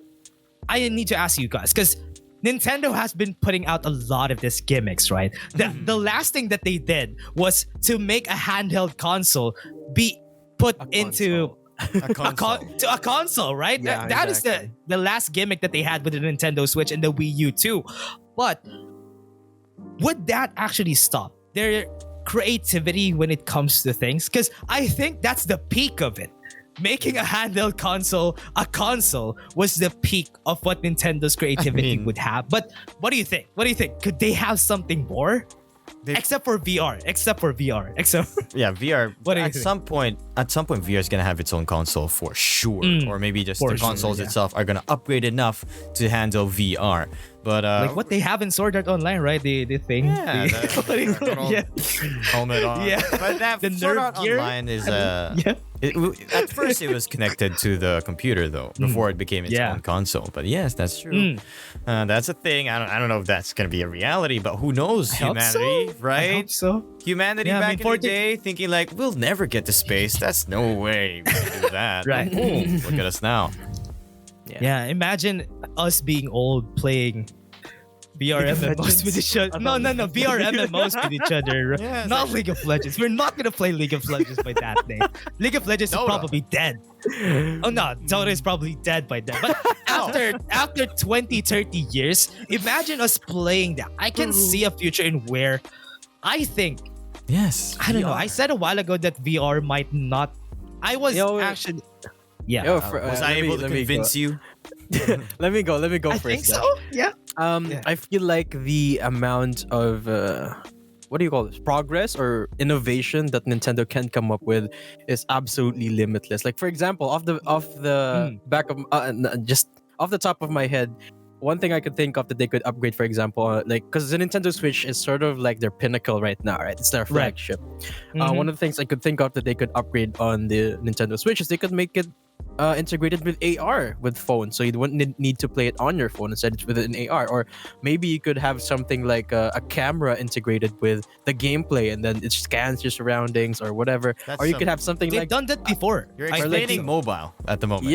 I need to ask you guys because Nintendo has been putting out a lot of these gimmicks, right? The last thing that they did was to make a handheld console be put into a console, right? Yeah, That is exactly. the last gimmick that they had with the Nintendo Switch and the Wii U too. But would that actually stop their creativity when it comes to things? Because I think that's the peak of it. Making a handheld console a console was the peak of what Nintendo's creativity would have. But what do you think? Could they have something more? Except for VR. Yeah, VR. What do you At think? some point, VR is gonna have its own console for sure, or maybe just For the sure, consoles yeah. itself are gonna upgrade enough to handle VR. But Like what they have in Sword Art Online, right? The thing. Yeah, The- what do you call it? Yeah. helmet on. Yeah. But that The Sword nerd Art gear? Online is Yeah. at first it was connected to the computer though before it became its Yeah. own console. But yes, that's true. That's a thing. I don't know if that's gonna be a reality, but who knows? I hope so. Humanity, I right? hope so. Humanity Yeah, I back mean, in for the day thinking like we'll never get to space. That's no way we can do that. Right. Boom, look at us now. Yeah, imagine us being old playing VR MMOs with each other. No, VR MMOs with each other. Yeah, Not League of Legends. We're not gonna play League of Legends by that day. League of Legends is Dota. probably dead. Oh no, Dota is probably dead by then. But after 20, 30 years, imagine us playing that. I can see a future in where I think Yes. I don't know. I said a while ago that VR might not. I was Yo, actually. Yeah. Yo, Was I able to convince you? Let me go I first. think Dash. so. Yeah. Yeah. I feel like the amount of what do you call this, progress or innovation that Nintendo can come up with is absolutely limitless. Like for example, off the back of just off the top of my head, one thing I could think of that they could upgrade, for example, like because the Nintendo Switch is sort of like their pinnacle right now, right? It's their Right. flagship. Mhm. One of the things I could think of that they could upgrade on the Nintendo Switch is they could make it integrated with AR with phones, so you wouldn't need to play it on your phone. Instead, it's with an AR. Or maybe you could have something like a camera integrated with the gameplay, and then it scans your surroundings or whatever. That's or you could have something They've like done that before. You're I think explaining so. mobile at the moment.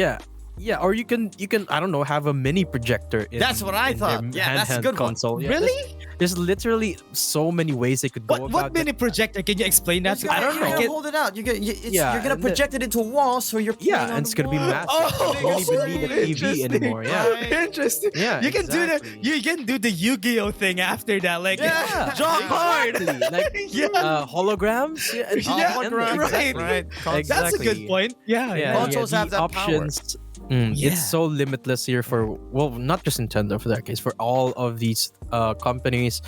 yeah, or you can I don't know, have a mini projector. That's what I in their thought. Yeah, that's a handheld good one. console. Yeah, Really? there's literally so many ways they could go What about mini projector? Can you explain that? I don't know. I You're get- gonna hold it out. Yeah, You're gonna and the- project it into a wall, so you're playing Yeah, on and it's the gonna be wall. massive. Oh, You don't even need a TV interesting. anymore. Yeah. Right. Interesting. Yeah, You can exactly. you can do the Yu-Gi-Oh thing after that. Like Yeah. draw a card. Exactly. Like Yeah. holograms. Yeah, and Yeah, hologram, right. Right. That's a Exactly. good point. Yeah. Yeah, Consoles the have that options. Yeah. It's so limitless here for, well, not just Nintendo for that case, for all of these companies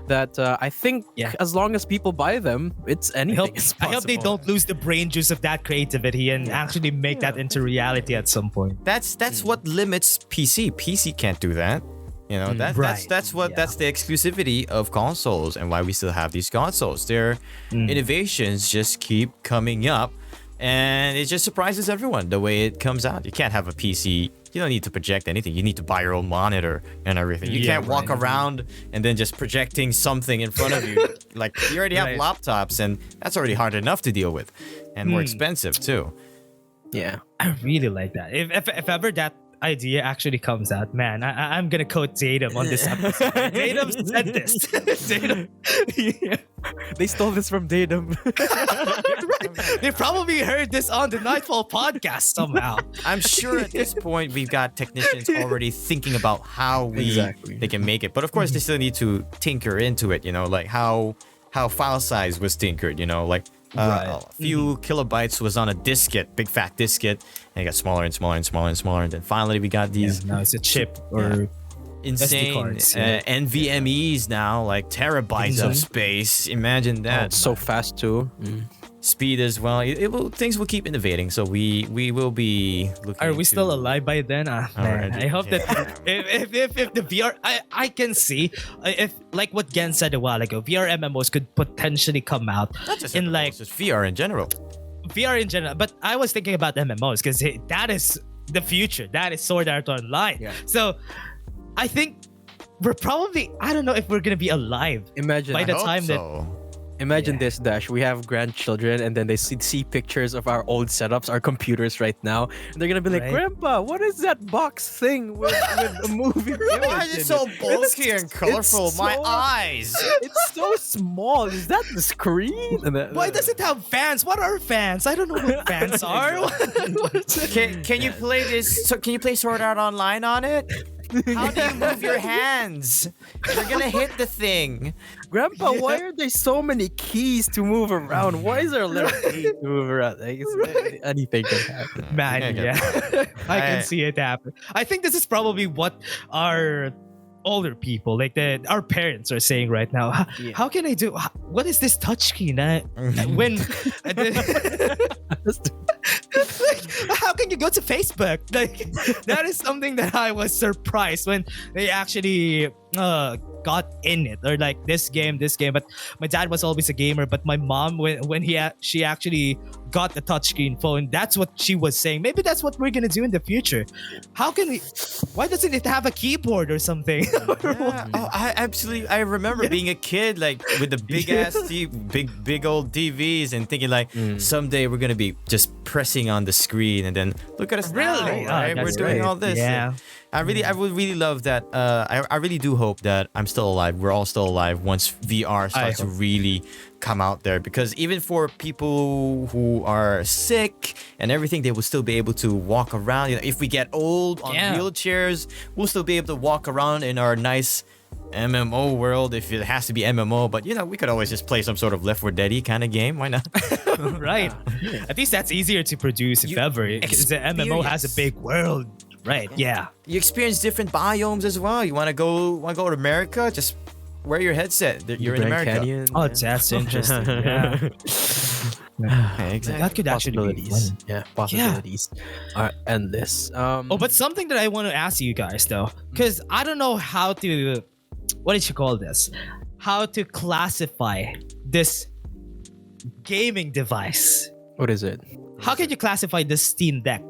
that I think Yeah. as long as people buy them, it's anything. is I hope they possible. don't lose the brain juice of that creativity and actually make that into reality at some point. That's what limits PC. PC can't do that. You know, Right. that's the exclusivity of consoles and why we still have these consoles. Their innovations just keep coming up, and it just surprises everyone the way it comes out. You can't have a PC. You don't need to project anything. You need to buy your own monitor and everything. You Yeah, can't walk right. around and then just projecting something in front of you. Like you already have Right. laptops, and that's already hard enough to deal with, and more expensive too. Yeah. I really like that. If ever that idea actually comes out, man, I'm gonna quote Dadum on this episode. Dadum said this. Dadum. Yeah. They stole this from Dadum. They probably heard this on the Nightfall podcast somehow. I'm sure at this point we've got technicians already thinking about how Exactly. they can make it. But of course they still need to tinker into it, you know, like how file size was tinkered, you know, like A few kilobytes was on a diskette, big fat diskette, and it got smaller and smaller and smaller and smaller. And then finally we got these now it's a chip or insane cards, yeah. NVMe's now, like terabytes of space. Imagine that. It's so fast too. Speed as well. It will, things will keep innovating. So we will be looking. Are we still alive by then? Man, I hope that if the VR, I can see if like what Gen said a while ago, VR MMOs could potentially come out Not just in MMOs, like just VR in general. VR in general. But I was thinking about MMOs because that is the future. That is Sword Art Online. Yeah. So I think we're probably, I don't know if we're gonna be alive Imagine by the time that. Imagine this, Dash. We have grandchildren, and then they see pictures of our old setups, our computers right now, and they're gonna be like, Right. "Grandpa, what is that box thing with a movie?" Why is it so bulky and colorful? My eyes. It's so small. Is that the screen? And Why does it have fans? What are fans? I don't know what fans are. Can you play this? So can you play Sword Art Online on it? How do you move your hands? You're gonna hit the thing. Grandpa, why are there so many keys to move around? Why is there a little key to move around? Like, anything can happen. Man, yeah. I can see it happen. I think this is probably what our older people, like our parents, are saying right now. How can I do? What is this touchscreen? When how can you go to Facebook? Like that is something that I was surprised when they actually got in it, or like this game. But my dad was always a gamer, but my mom, when she actually got the touchscreen phone, that's what she was saying. Maybe that's what we're gonna do in the future. How can we? Why doesn't it have a keyboard or something? Yeah. Oh, I remember being a kid, like with the big ass big old TVs, and thinking like someday we're gonna be just pressing on the screen, and then look at us Really? now, right? We're That's doing great. all this. Yeah. I would really love that. I really do hope that I'm still alive. We're all still alive once VR starts to really come out there, because even for people who are sick and everything, they will still be able to walk around. You know, if we get old on wheelchairs, we'll still be able to walk around in our nice MMO world, if it has to be MMO. But you know, we could always just play some sort of Left 4 Dead kind of game. Why not? Right. At least that's easier to produce if ever, because the MMO has a big world. Right. Yeah. You experience different biomes as well. You want to go to America? Just wear your headset. You're in Grand America. Canyon, Oh, that's interesting. Yeah. Exactly. That could actually be fun. Yeah, possibilities are endless. Oh, but something that I want to ask you guys though, because I don't know how to, what did you call this? How to classify this gaming device? what is it? How can you classify the Steam Deck?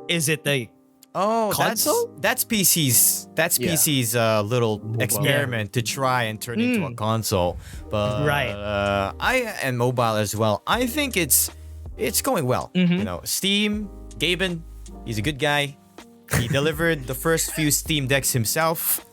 Is it a console? That's PC's. That's Yeah. PC's little experiment to try and turn into a console. But I and mobile as well. I think it's going well. You know, Steam, Gaben, he's a good guy. He delivered the first few Steam Decks himself.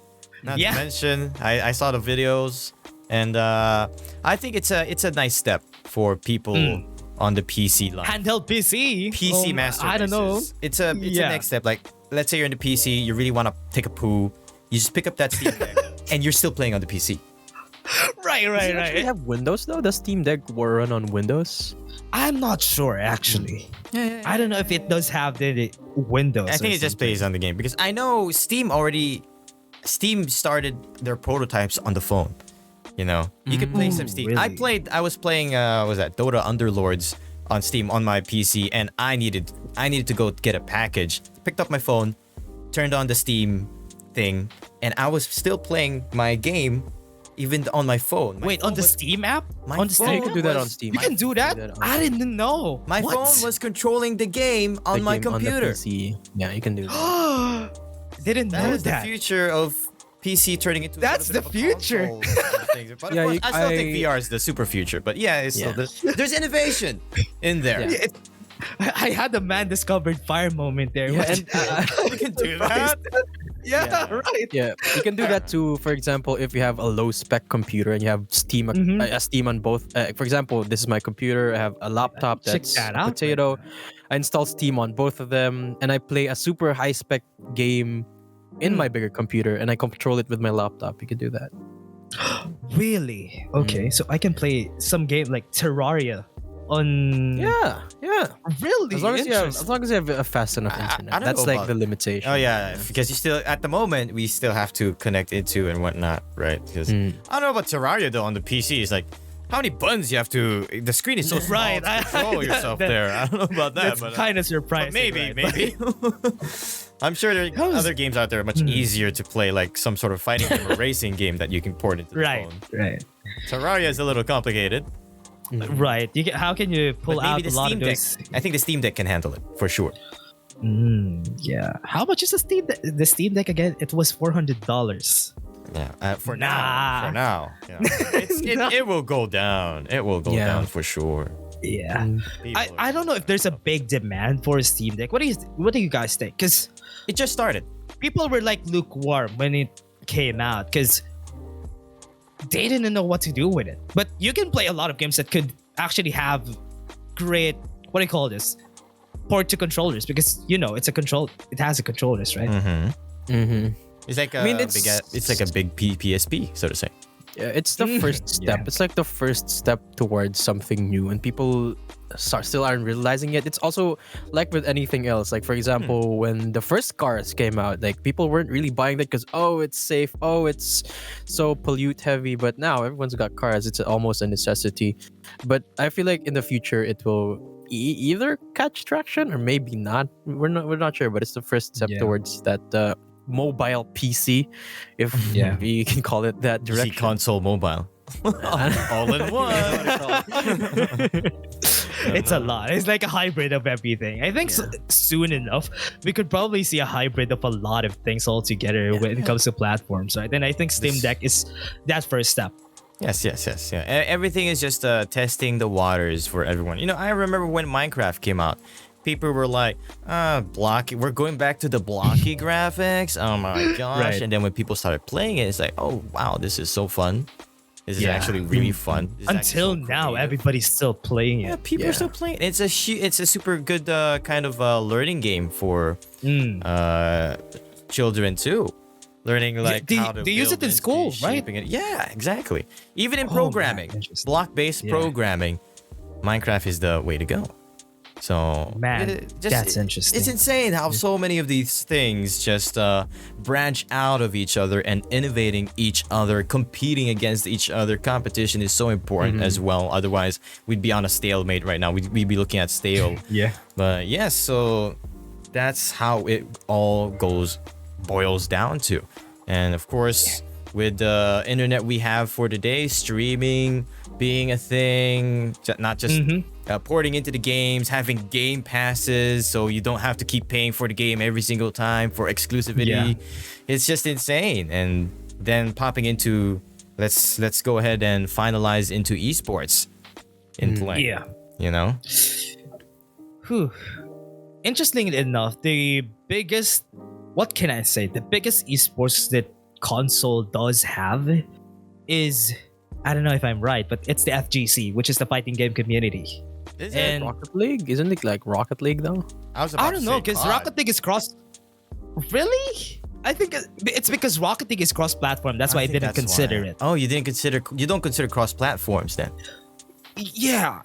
Not to mention, I saw the videos, and I think it's a nice step for people on the PC line. Handheld PC. PC master I don't know. races. It's a next step. Like, let's say you're in the PC, you really want to take a poo, you just pick up that Steam Deck, and you're still playing on the PC. Right. Does it actually have Windows though? Does Steam Deck run on Windows? I'm not sure actually. I don't know if it does have the Windows. I think it just plays on the game, because I know Steam started their prototypes on the phone. You know, you could play some Steam. Really? I was playing Dota Underlords on Steam on my PC, and I needed to go get a package. Picked up my phone, turned on the Steam thing, and I was still playing my game even on my phone. Wait, on the Steam app? On the phone Steam You can do that on Steam. You can do that? I didn't know. My What? phone was controlling the game on my computer. On the PC. Yeah, you can do that. Didn't know That is the that. future of PC turning into. That's a little the bit of a future. console kind of thing. But Yeah, of course, I still think I- VR is the super future. But yeah, it's still there's innovation in there. Yeah. I had the man discovered fire moment there. Yeah, What? and You can do that. Right. yeah, you can do that too. For example, if you have a low spec computer and you have Steam, a Steam on both. For example, this is my computer. I have a laptop Check that's that a out. potato. I install Steam on both of them, and I play a super high spec game in my bigger computer, and I control it with my laptop. You can do that. Really? Okay, so I can play some game like Terraria on. Yeah. Really? As long as Interesting. you have a fast enough internet. I don't That's know like about- the limitation. Oh yeah, because you still at the moment we still have to connect into and whatnot, right? Because I don't know about Terraria though on the PC. It's like how many buttons you have to. The screen is so small Right, to control yourself there. I don't know about that, That's but kind of surprising. maybe, right? maybe. I'm sure there are How's- other games out there much easier to play, like some sort of fighting game or racing game that you can port into the Right, phone. right, Terraria is a little complicated. right. How can you pull But out maybe a the lot Steam of Deck. those? I think the Steam Deck can handle it for sure. Yeah. How much is the Steam Deck? The Steam Deck again? It was $400. Yeah, for Nah. now. For now, you know. It will go down. It will go Yeah. down for sure. Yeah. People I are- don't know if there's a big demand for a Steam Deck. What do you guys think? Because It just started. people were like lukewarm when it came out because they didn't know what to do with it. But you can play a lot of games that could actually have great, what do you call this? Port to controllers, because it's a control. It has a controllers, right? It's like a I mean, it's like a big PSP, so to say. Yeah, it's the first step. Yeah. It's like the first step towards something new, and people still aren't realizing it. It's also like with anything else. Like for example, when the first cars came out, like people weren't really buying that because it's safe, it's so pollute heavy. But now everyone's got cars. It's almost a necessity. But I feel like in the future it will either catch traction or maybe not. We're not sure. But it's the first step Yeah. towards that. Mobile PC, if Yeah. we can call it that PC direction. console mobile. All in one. It's a lot. It's like a hybrid of everything. I think soon enough, we could probably see a hybrid of a lot of things all together when it comes to platforms, right? And I think Steam Deck is that first step. Yes. Yeah. Everything is just testing the waters for everyone. I remember when Minecraft came out. People were like, blocky. We're going back to the blocky graphics. Oh my gosh. Right. And then when people started playing it, it's like, oh wow, this is so fun. This is Yeah. actually really fun. This is actually Until so now, creative. everybody's still playing Yeah, it. people are still playing. It's a super good kind of learning game for children too. Learning like they- how to they use build it in and school, right? shaping it. Yeah, exactly. Even in Oh, programming, man, interesting. block-based Yeah. programming, Minecraft is the way to go. So Man, that's interesting. It's insane how so many of these things just branch out of each other and innovating each other, competing against each other. Competition is so important as well. Otherwise, we'd be on a stalemate right now. We'd be looking at stale. Yeah. But yes, so that's how it all boils down to. And of course, with the internet we have for today, streaming being a thing, not just porting into the games, having game passes so you don't have to keep paying for the game every single time for exclusivity. Yeah. It's just insane. And then popping into let's go ahead and finalize into esports in play. Yeah. Whew. Interestingly enough, the biggest esports that console does have is, I don't know if I'm right, but it's the FGC, which is the fighting game community. Is And- Rocket League? Isn't it like Rocket League though? I was about I to don't know, say because COD. Rocket League is cross. Really? I think it's because Rocket League is cross-platform. That's why I think didn't that's consider why. it. Oh, you don't consider cross platforms then? Yeah,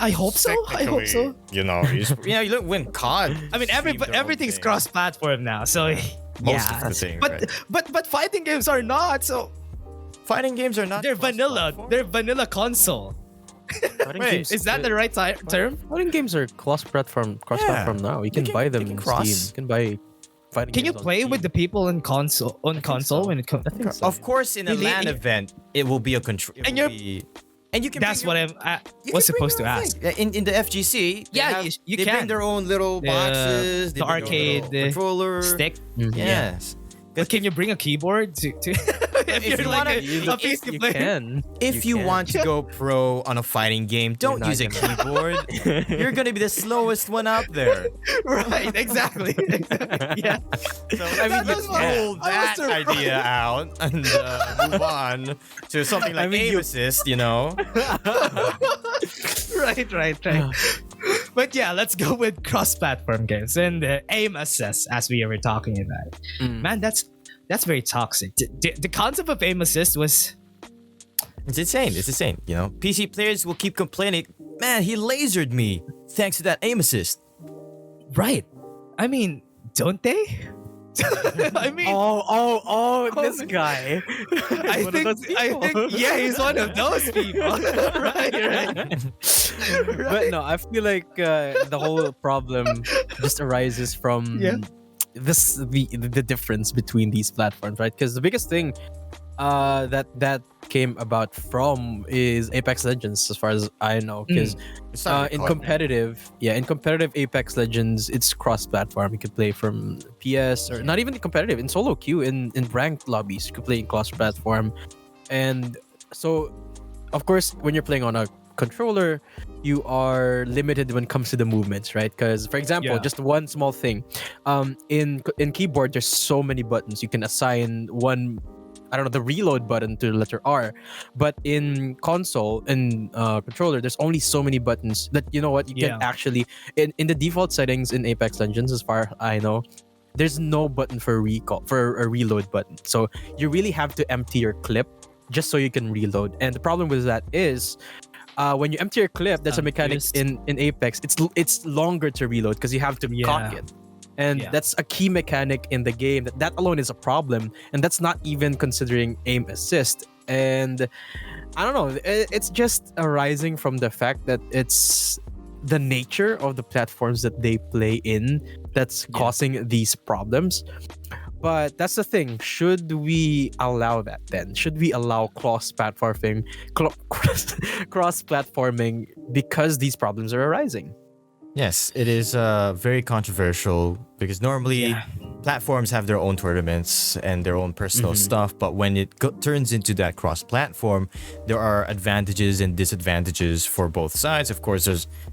I hope so. I hope so. You look when COD. I mean, everything's cross-platform now, so Most of the thing, But right? but fighting games are not. So Fighting games are not. they're vanilla. cross-platform? They're vanilla console. Wait, Is that the right term? Fighting games are cross-platform now. You can buy them can in cross. Steam. You can buy fighting Can you games on play Steam. with the people in console when it comes? I think so. Of course, in a Really? LAN event, it will be a control. And And you can. That's bring what your- I you was can bring supposed to your own ask. thing. In the FGC, Yeah, you they can. bring their own little boxes. The they bring their own arcade, little controller. Stick. Yes. But can you bring a keyboard to if you you're wanna like use a it, PC You player? can. If you can. want to go pro on a fighting game, don't not use a gonna- keyboard. You're gonna be the slowest one out there. Right, exactly. Yeah. So I mean, That's let's what- rule I was that surprised. idea out and move on to something like aim assist. Right. But yeah, let's go with cross-platform games and aim assist as we were talking about. Man, that's very toxic. The concept of aim assist was It's insane. It's insane. You know, PC players will keep complaining, man, he lasered me thanks to that aim assist. Right. I mean, don't they? I mean, this guy. I think, yeah, he's one of those people. right. But no, I feel like the whole problem just arises from the difference between these platforms, right? Because the biggest thing that came about from is Apex Legends, as far as I know. Because in competitive Apex Legends, it's cross-platform. You could play from PS, or not even competitive, in solo queue, in ranked lobbies, you could play in cross-platform. And so, of course, when you're playing on a controller, you are limited when it comes to the movements, right? Because, for example, just one small thing, in keyboard, there's so many buttons. You can assign one, I don't know, the reload button to the letter R. But in console and controller, there's only so many buttons that, you know what, you can actually, in the default settings in Apex Legends, as far as I know, there's no button for a reload button. So you really have to empty your clip just so you can reload. And the problem with that is, when you empty your clip, that's a mechanic in Apex. It's longer to reload because you have to cock it. And that's a key mechanic in the game. That alone is a problem. And that's not even considering aim assist. And I don't know. It's just arising from the fact that it's the nature of the platforms that they play in that's causing these problems. But that's the thing. Should we allow that then? Should we allow cross-platforming because these problems are arising? Yes, it is very controversial because normally platforms have their own tournaments and their own personal stuff, but when it turns into that cross-platform, there are advantages and disadvantages for both sides. Of course,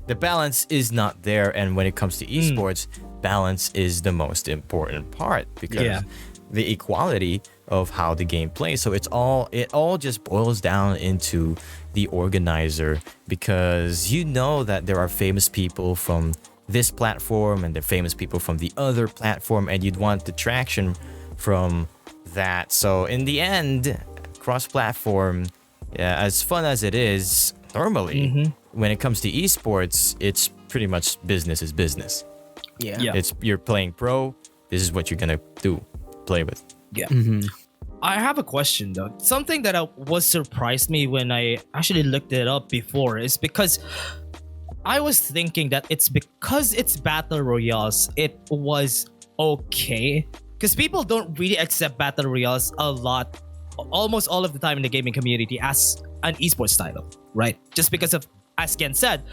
the balance is not there, and when it comes to esports, balance is the most important part because the equality of how the game plays. So it all just boils down into the organizer, because you know that there are famous people from this platform and there are famous people from the other platform, and you'd want the traction from that. So in the end, cross-platform, as fun as it is normally, when it comes to esports, it's pretty much business is business. You're playing pro, this is what you're gonna play with. I have a question though. Something that was surprised me when I actually looked it up before is because I was thinking that it's because it's battle royales, it was okay. Because people don't really accept battle royales a lot, almost all of the time in the gaming community, as an esports title, right? Just because of, as Ken said,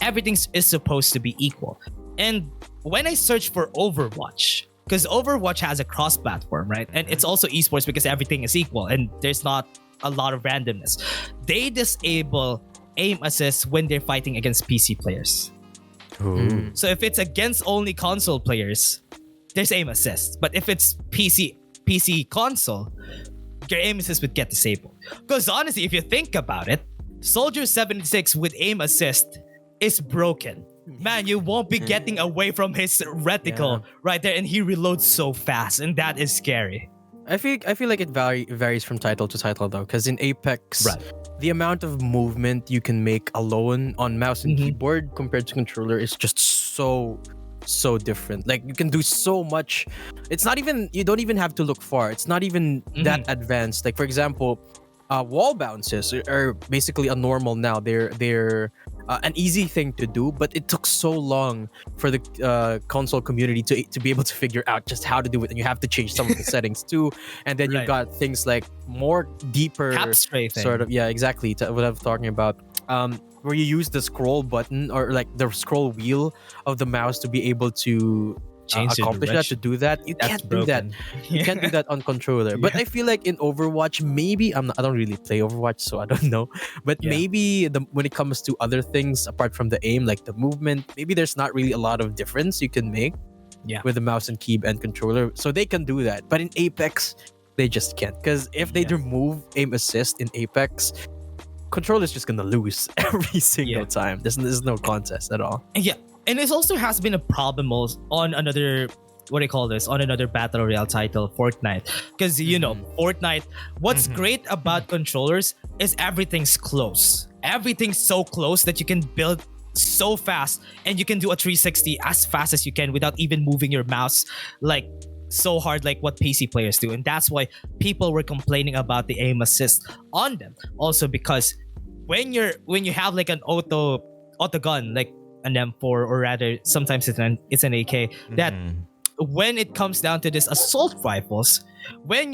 everything is supposed to be equal. And when I searched for Overwatch, because Overwatch has a cross-platform, right? And it's also esports because everything is equal and there's not a lot of randomness. They disable aim assist when they're fighting against PC players. So if it's against only console players, there's aim assist. But if it's PC console, your aim assist would get disabled. Because honestly, if you think about it, Soldier 76 with aim assist is broken. Man, you won't be getting away from his reticle right there, and he reloads so fast, and that is scary. I feel like it varies from title to title though, because in Apex, the amount of movement you can make alone on mouse and keyboard compared to controller is just so different. Like, you can do so much. It's not even, you don't even have to look far. It's not even that advanced. Like, for example, wall bounces are basically a normal now. They're an easy thing to do, but it took so long for the console community to be able to figure out just how to do it, and you have to change some of the settings too. And then you've got things like more deeper Tap strafing. Sort of, exactly, what I'm talking about, where you use the scroll button or like the scroll wheel of the mouse to be able to accomplish that, to do that. You can't do that. You can't do that on controller. But I feel like in Overwatch, maybe I don't really play Overwatch, so I don't know. But maybe when it comes to other things apart from the aim, like the movement, maybe there's not really a lot of difference you can make with the mouse and key and controller. So they can do that. But in Apex, they just can't. Because if they remove aim assist in Apex, controller's just gonna lose every single time. There's no contest at all. And it also has been a problem on another what do you call this, on another battle royale title, Fortnite. Because you know, Fortnite, what's great about controllers is everything's close. Everything's so close that you can build so fast, and you can do a 360 as fast as you can without even moving your mouse like so hard like what PC players do. And that's why people were complaining about the aim assist on them. Also because when you have like an auto gun like an M4, or rather sometimes it's an AK, that when it comes down to this assault rifles, when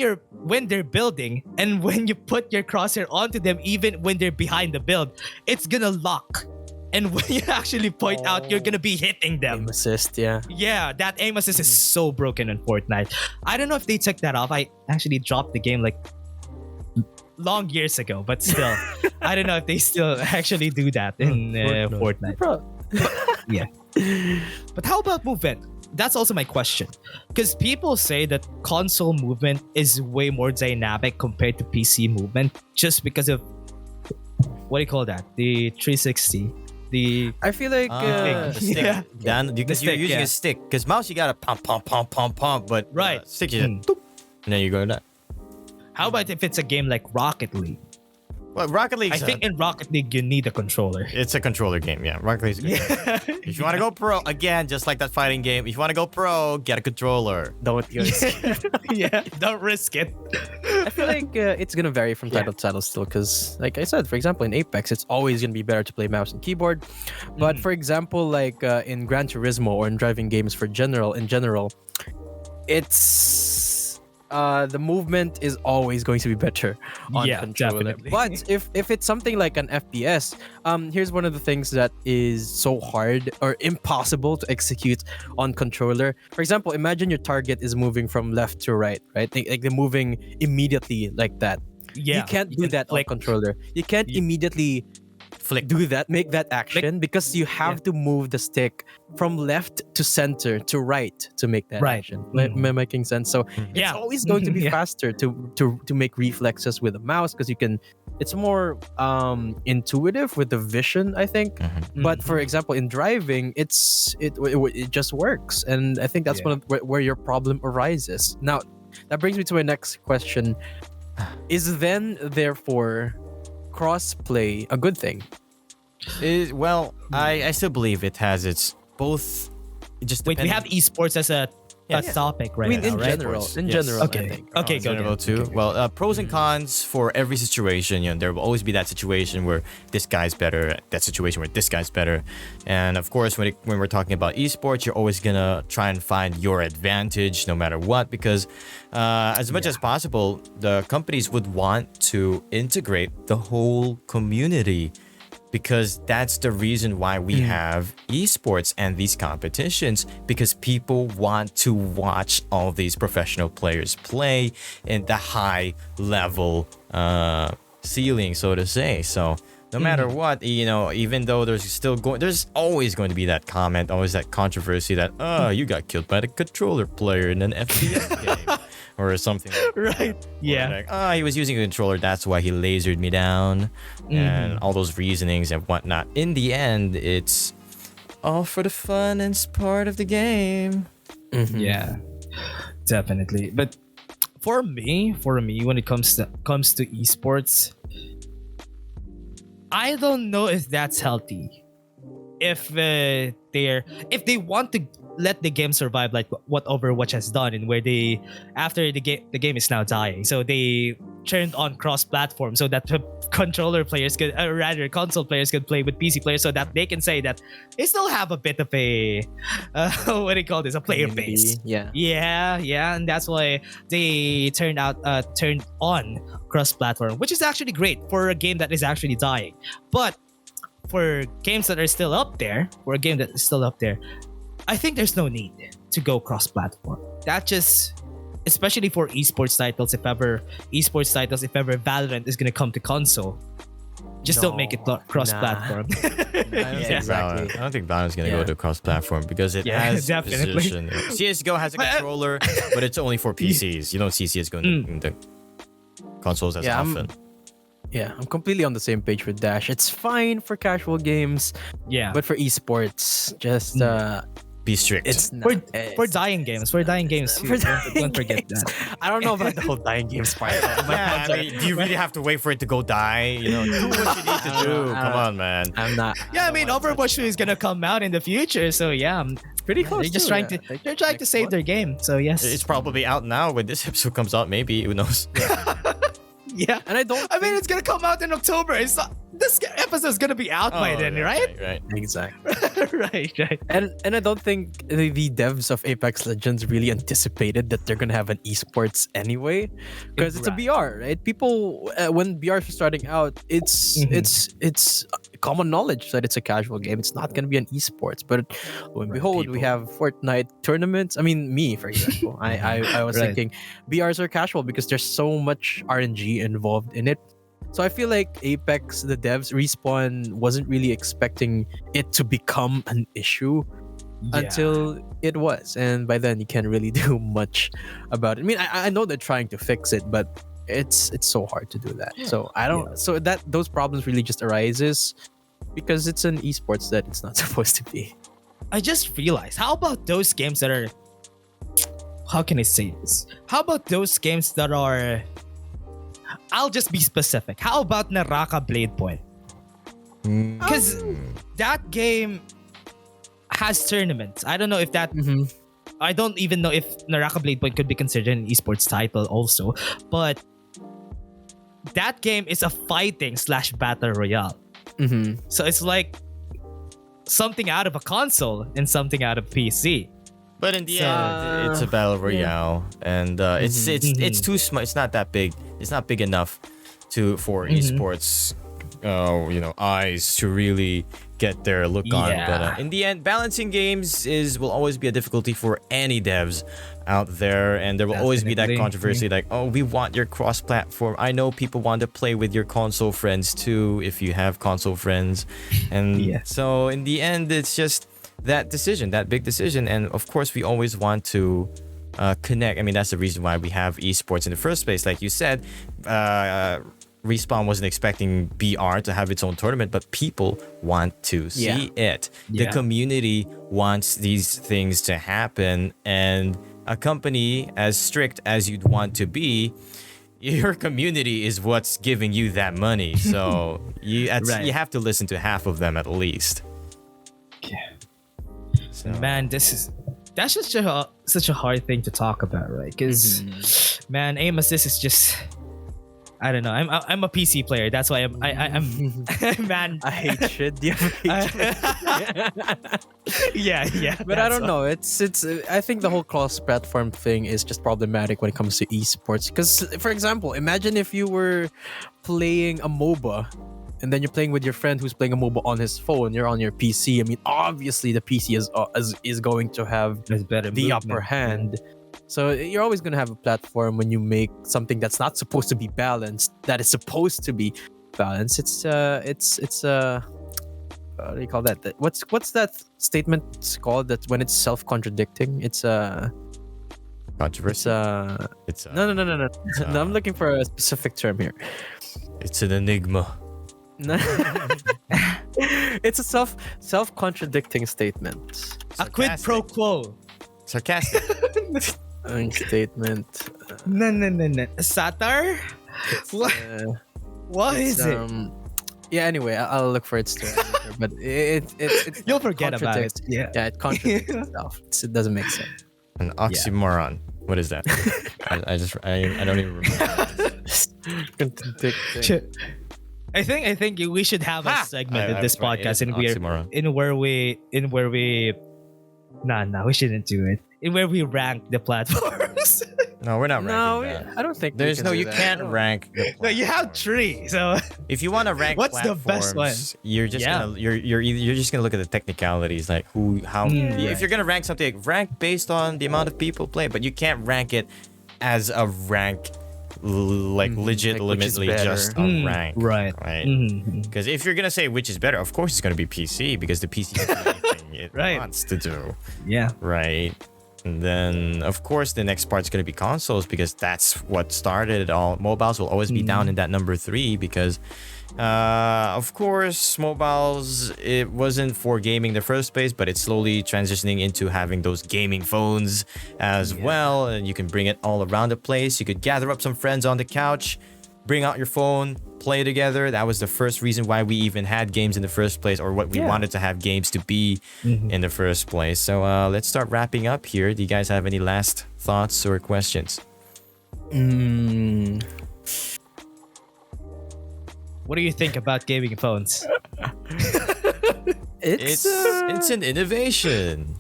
they're building and when you put your crosshair onto them, even when they're behind the build, it's gonna lock. And when you actually point out, you're gonna be hitting them. Aim assist, yeah. Yeah, that aim assist is so broken in Fortnite. I don't know if they took that off. I actually dropped the game like long years ago, but still, I don't know if they still actually do that in Fortnite. Yeah. But how about movement? That's also my question. Because people say that console movement is way more dynamic compared to PC movement just because of, what do you call that? The 360. I feel like the stick. Yeah. Dan, because you're stick, using yeah. a stick. Because mouse, you gotta pump, but Right. stick, you just, boop, and then you go that. How about if it's a game like Rocket League? Well, Rocket League. I think in Rocket League you need a controller. It's a controller game, yeah. Rocket League's a good game. If you want to go pro, again, just like that fighting game, if you want to go pro, get a controller. don't Yeah, don't risk it. I feel like it's gonna vary from title to title still, because like I said, for example, in Apex, it's always gonna be better to play mouse and keyboard. But for example, like in Gran Turismo or in driving games in general, it's the movement is always going to be better on Yeah, controller. definitely. But if it's something like an FPS, here's one of the things that is so hard or impossible to execute on controller. For example, imagine your target is moving from left to right, right? Like they're moving immediately like that. Yeah, You can't do can that on flick. controller. You can't immediately do that, make that action, because you have to move the stick from left to center to right to make that Right. action. Am I making sense? So it's Yeah. always going to be Yeah. faster to make reflexes with a mouse, because you can. It's more intuitive with the vision, I think. But for example, in driving, it just works, and I think that's Yeah. one of where your problem arises. Now, that brings me to my next question: is then therefore cross-play a good thing? Well, I still believe it has its both. It just Wait, we have esports as a topic right I mean, now, in right? general, Yes. I Okay. think. Okay, go general ahead. too. Well, pros and cons for every situation. You know, there will always be that situation where this guy's better, that situation where this guy's better, and of course, when we're talking about esports, you're always gonna try and find your advantage no matter what, because as much as possible, the companies would want to integrate the whole community. Because that's the reason why we have esports and these competitions, because people want to watch all these professional players play in the high level ceiling, so to say. So no matter what, you know, even though there's always going to be that comment, always that controversy that, you got killed by the controller player in an FPS game or something like that. Right. Yeah. Like, he was using a controller, that's why he lasered me down, and all those reasonings and whatnot. In the end, it's all for the fun and it's part of the game. Yeah, definitely. But for me, when it comes to esports, I don't know if that's healthy. If they want to let the game survive, like what Overwatch has done, and where they, after the game is now dying, so they turned on cross-platform so that the controller players could, or rather console players could play with PC players, so that they can say that they still have a bit of a what do you call this, a player base. Yeah, and that's why they turned on cross-platform, which is actually great for a game that is actually dying. But for games that are still up there, I think there's no need to go cross-platform. That just, especially for esports titles, if ever Valorant is gonna come to console, just don't make it cross-platform. Exactly. I don't think Valorant's gonna go to cross-platform because it has definitely. position. CS:GO has a controller, but it's only for PCs. You don't see CS:GO in the consoles as often. I'm completely on the same page with Dash. It's fine for casual games, Yeah. but for esports, just be strict. It's not. For dying games. For dying games too. Don't forget games. that. I don't know about the whole dying games part. Yeah, I mean, do you really have to wait for it to go die? You know, do what you need to do. Come on, man. I'm not. Yeah, I mean Overwatch 2 is gonna come out in the future, so yeah, Pretty close. they're just too, trying yeah. to Like, they're trying to save their game. So yes, It's probably out now when this episode comes out. Maybe, who knows? yeah. And I don't. I mean, it's gonna come out in October. It's not, this episode's gonna be out by then, yeah, right? Right. Exactly. right. And I don't think the devs of Apex Legends really anticipated that they're gonna have an esports anyway, because it's a BR, right? People when BRs were starting out, it's common knowledge that it's a casual game. It's not gonna be an esports, but lo and behold, we people. have Fortnite tournaments. I mean, me for example, I was Right. thinking BRs are casual because there's so much RNG involved in it. So I feel like Apex, the devs, Respawn wasn't really expecting it to become an issue until it was, and by then you can't really do much about it. I mean, I know they're trying to fix it, but it's so hard to do that. So I don't. So that those problems really just arises because it's an esports that it's not supposed to be. I just realized. How about those games that are? How can I say this? How about those games that are? I'll just be specific. How about Naraka Blade Point? Because that game has tournaments. I don't know if that. I don't even know if Naraka Blade Point could be considered an esports title also, but that game is a fighting / battle royale. So it's like something out of a console and something out of PC. But in the end, it's a battle royale, and it's too small. It's not that big. It's not big enough for esports, eyes to really get their look on. But in the end, balancing games will always be a difficulty for any devs out there, and there will always be that Definitely. controversy. Like, oh, we want your cross-platform. I know people want to play with your console friends too, if you have console friends, and so in the end, it's just that big decision. And of course, we always want to connect. I mean, that's the reason why we have esports in the first place. Like you said, Respawn wasn't expecting BR to have its own tournament, but people want to see it. The community wants these things to happen, and a company as strict as you'd want to be, your community is what's giving you that money. So you have to listen to half of them at least. So. Man, that's just such a hard thing to talk about, right? Because man, aim assist is just, I don't know. I'm a PC player. That's why I'm man. I hate shit. Do you have yeah. But I don't know. It's. I think the whole cross-platform thing is just problematic when it comes to esports. Because, for example, imagine if you were playing a MOBA, and then you're playing with your friend who's playing a MOBA on his phone. You're on your PC. I mean, obviously the PC is going to have the upper hand. So you're always going to have a platform when you make something that's not supposed to be balanced, that is supposed to be balanced. It's what do you call that? What's that statement called, that when it's self-contradicting? It's controversy. No. No, I'm looking for a specific term here. It's an enigma. It's a self-contradicting statement. A quid pro quo. Sarcastic. Statement. No. Satar? What is it? Yeah. Anyway, I'll look for it still. But it You'll forget about it. contradicts- Yeah, it contradicts itself. It doesn't make sense. An oxymoron. What is that? I don't even remember. Contradicting. I think we should have a segment in this podcast in where we we shouldn't do it. In where we rank the platforms. No, we're not ranking No, that. I don't think You can't rank. No, you have 3. So If you want to rank What's the best one? platforms, you're just gonna you're just gonna look at the technicalities, like how. If you're gonna rank something, rank based on the amount of people play, but you can't rank it as a rank, legitimately better. just a rank, right. Because if you're gonna say which is better, of course it's gonna be PC, because the PC can do anything it Right. wants to do, Yeah. right? And then, of course, the next part's going to be consoles because that's what started it all. Mobiles will always be down in that number 3 because, of course, mobiles, it wasn't for gaming in the first place, but it's slowly transitioning into having those gaming phones as well. And you can bring it all around the place. You could gather up some friends on the couch, bring out your phone, play together. That was the first reason why we even had games in the first place, or what we wanted to have games to be in the first place. So let's start wrapping up here. Do you guys have any last thoughts or questions? What do you think about gaming phones? It's an innovation.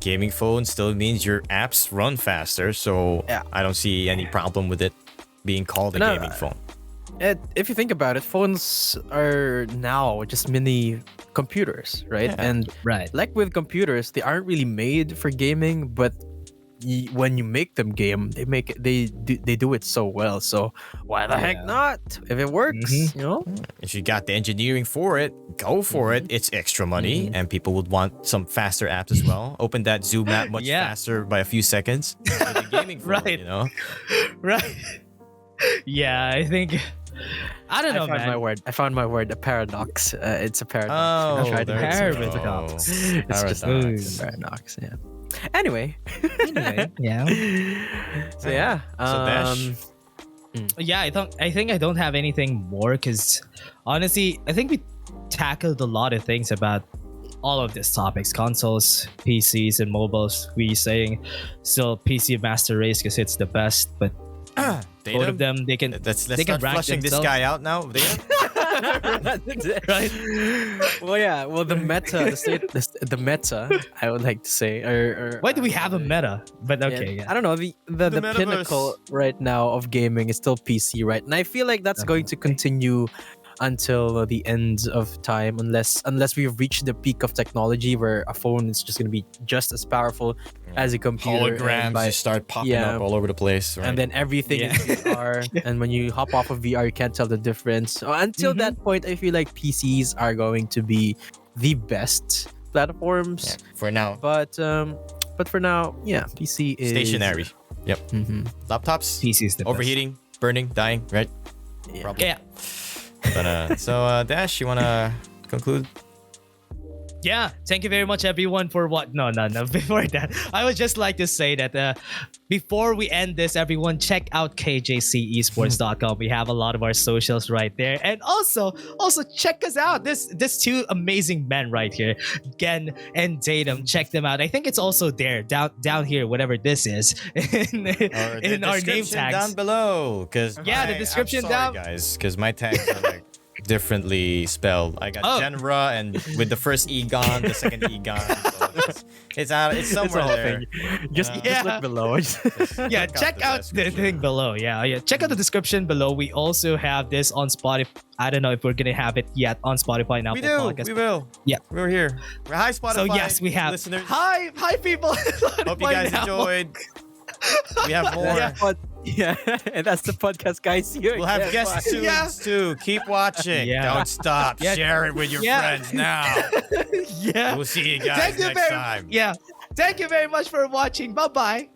Gaming phone still means your apps run faster, so I don't see any problem with it being called a gaming phone. If you think about it, phones are now just mini computers, right? Yeah. And like with computers, they aren't really made for gaming, but when you make them game, they do it so well. So why the heck not? If it works, you know. If you got the engineering for it, go for it. It's extra money, and people would want some faster apps as well. Open that Zoom app much faster by a few seconds. With the gaming phone, you know. Right. Yeah, I think. I don't know, man. I found my word. A paradox. It's a paradox. Oh, paradox. It's just a paradox. Yeah. Anyway. Yeah. So yeah. Dash. Yeah, I think I don't have anything more because honestly, I think we tackled a lot of things about all of these topics: consoles, PCs, and mobiles. We saying still PC master race because it's the best, but both of them they can. Let's they can start flushing this guy out now. Right. Well, the meta, I would like to say, or why do we have a meta? But okay, I don't know. The pinnacle right now of gaming is still PC, right? And I feel like that's going to continue until the end of time, unless we've reached the peak of technology where a phone is just going to be just as powerful as a computer. Holograms just start popping up all over the place, right? And then everything is VR. And when you hop off of VR, you can't tell the difference. So until that point, I feel like PCs are going to be the best platforms for now. But for now, PC is stationary. Yep. Laptops, PC is the overheating, burning, dying, right? Probably. Yeah. But so Dash, you wanna conclude? Yeah, thank you very much everyone for what no before that I would just like to say that before we end this, everyone check out kjcesports.com. We have a lot of our socials right there, and also check us out, this two amazing men right here, Gen and Dadum. Check them out. I think it's also there down here, whatever this is, in our name tags down below, because the description down, guys, because my tags are like differently spelled. I got Genra, and with the first E gone, the second E gone. So it's somewhere there. Just look below. Check out the thing below. Yeah. Check out the description below. We also have this on Spotify. I don't know if we're gonna have it yet on Spotify and Apple Podcasts. We will. Yeah, we're here. We're hi Spotify. So yes, we have listeners. Hi people. Hope you guys enjoyed. We have more. Yeah, and that's the podcast, guys. We'll have guests soon too. Keep watching. Don't stop. Share it with your friends now. We'll see you guys next time. Yeah. Thank you very much for watching. Bye-bye.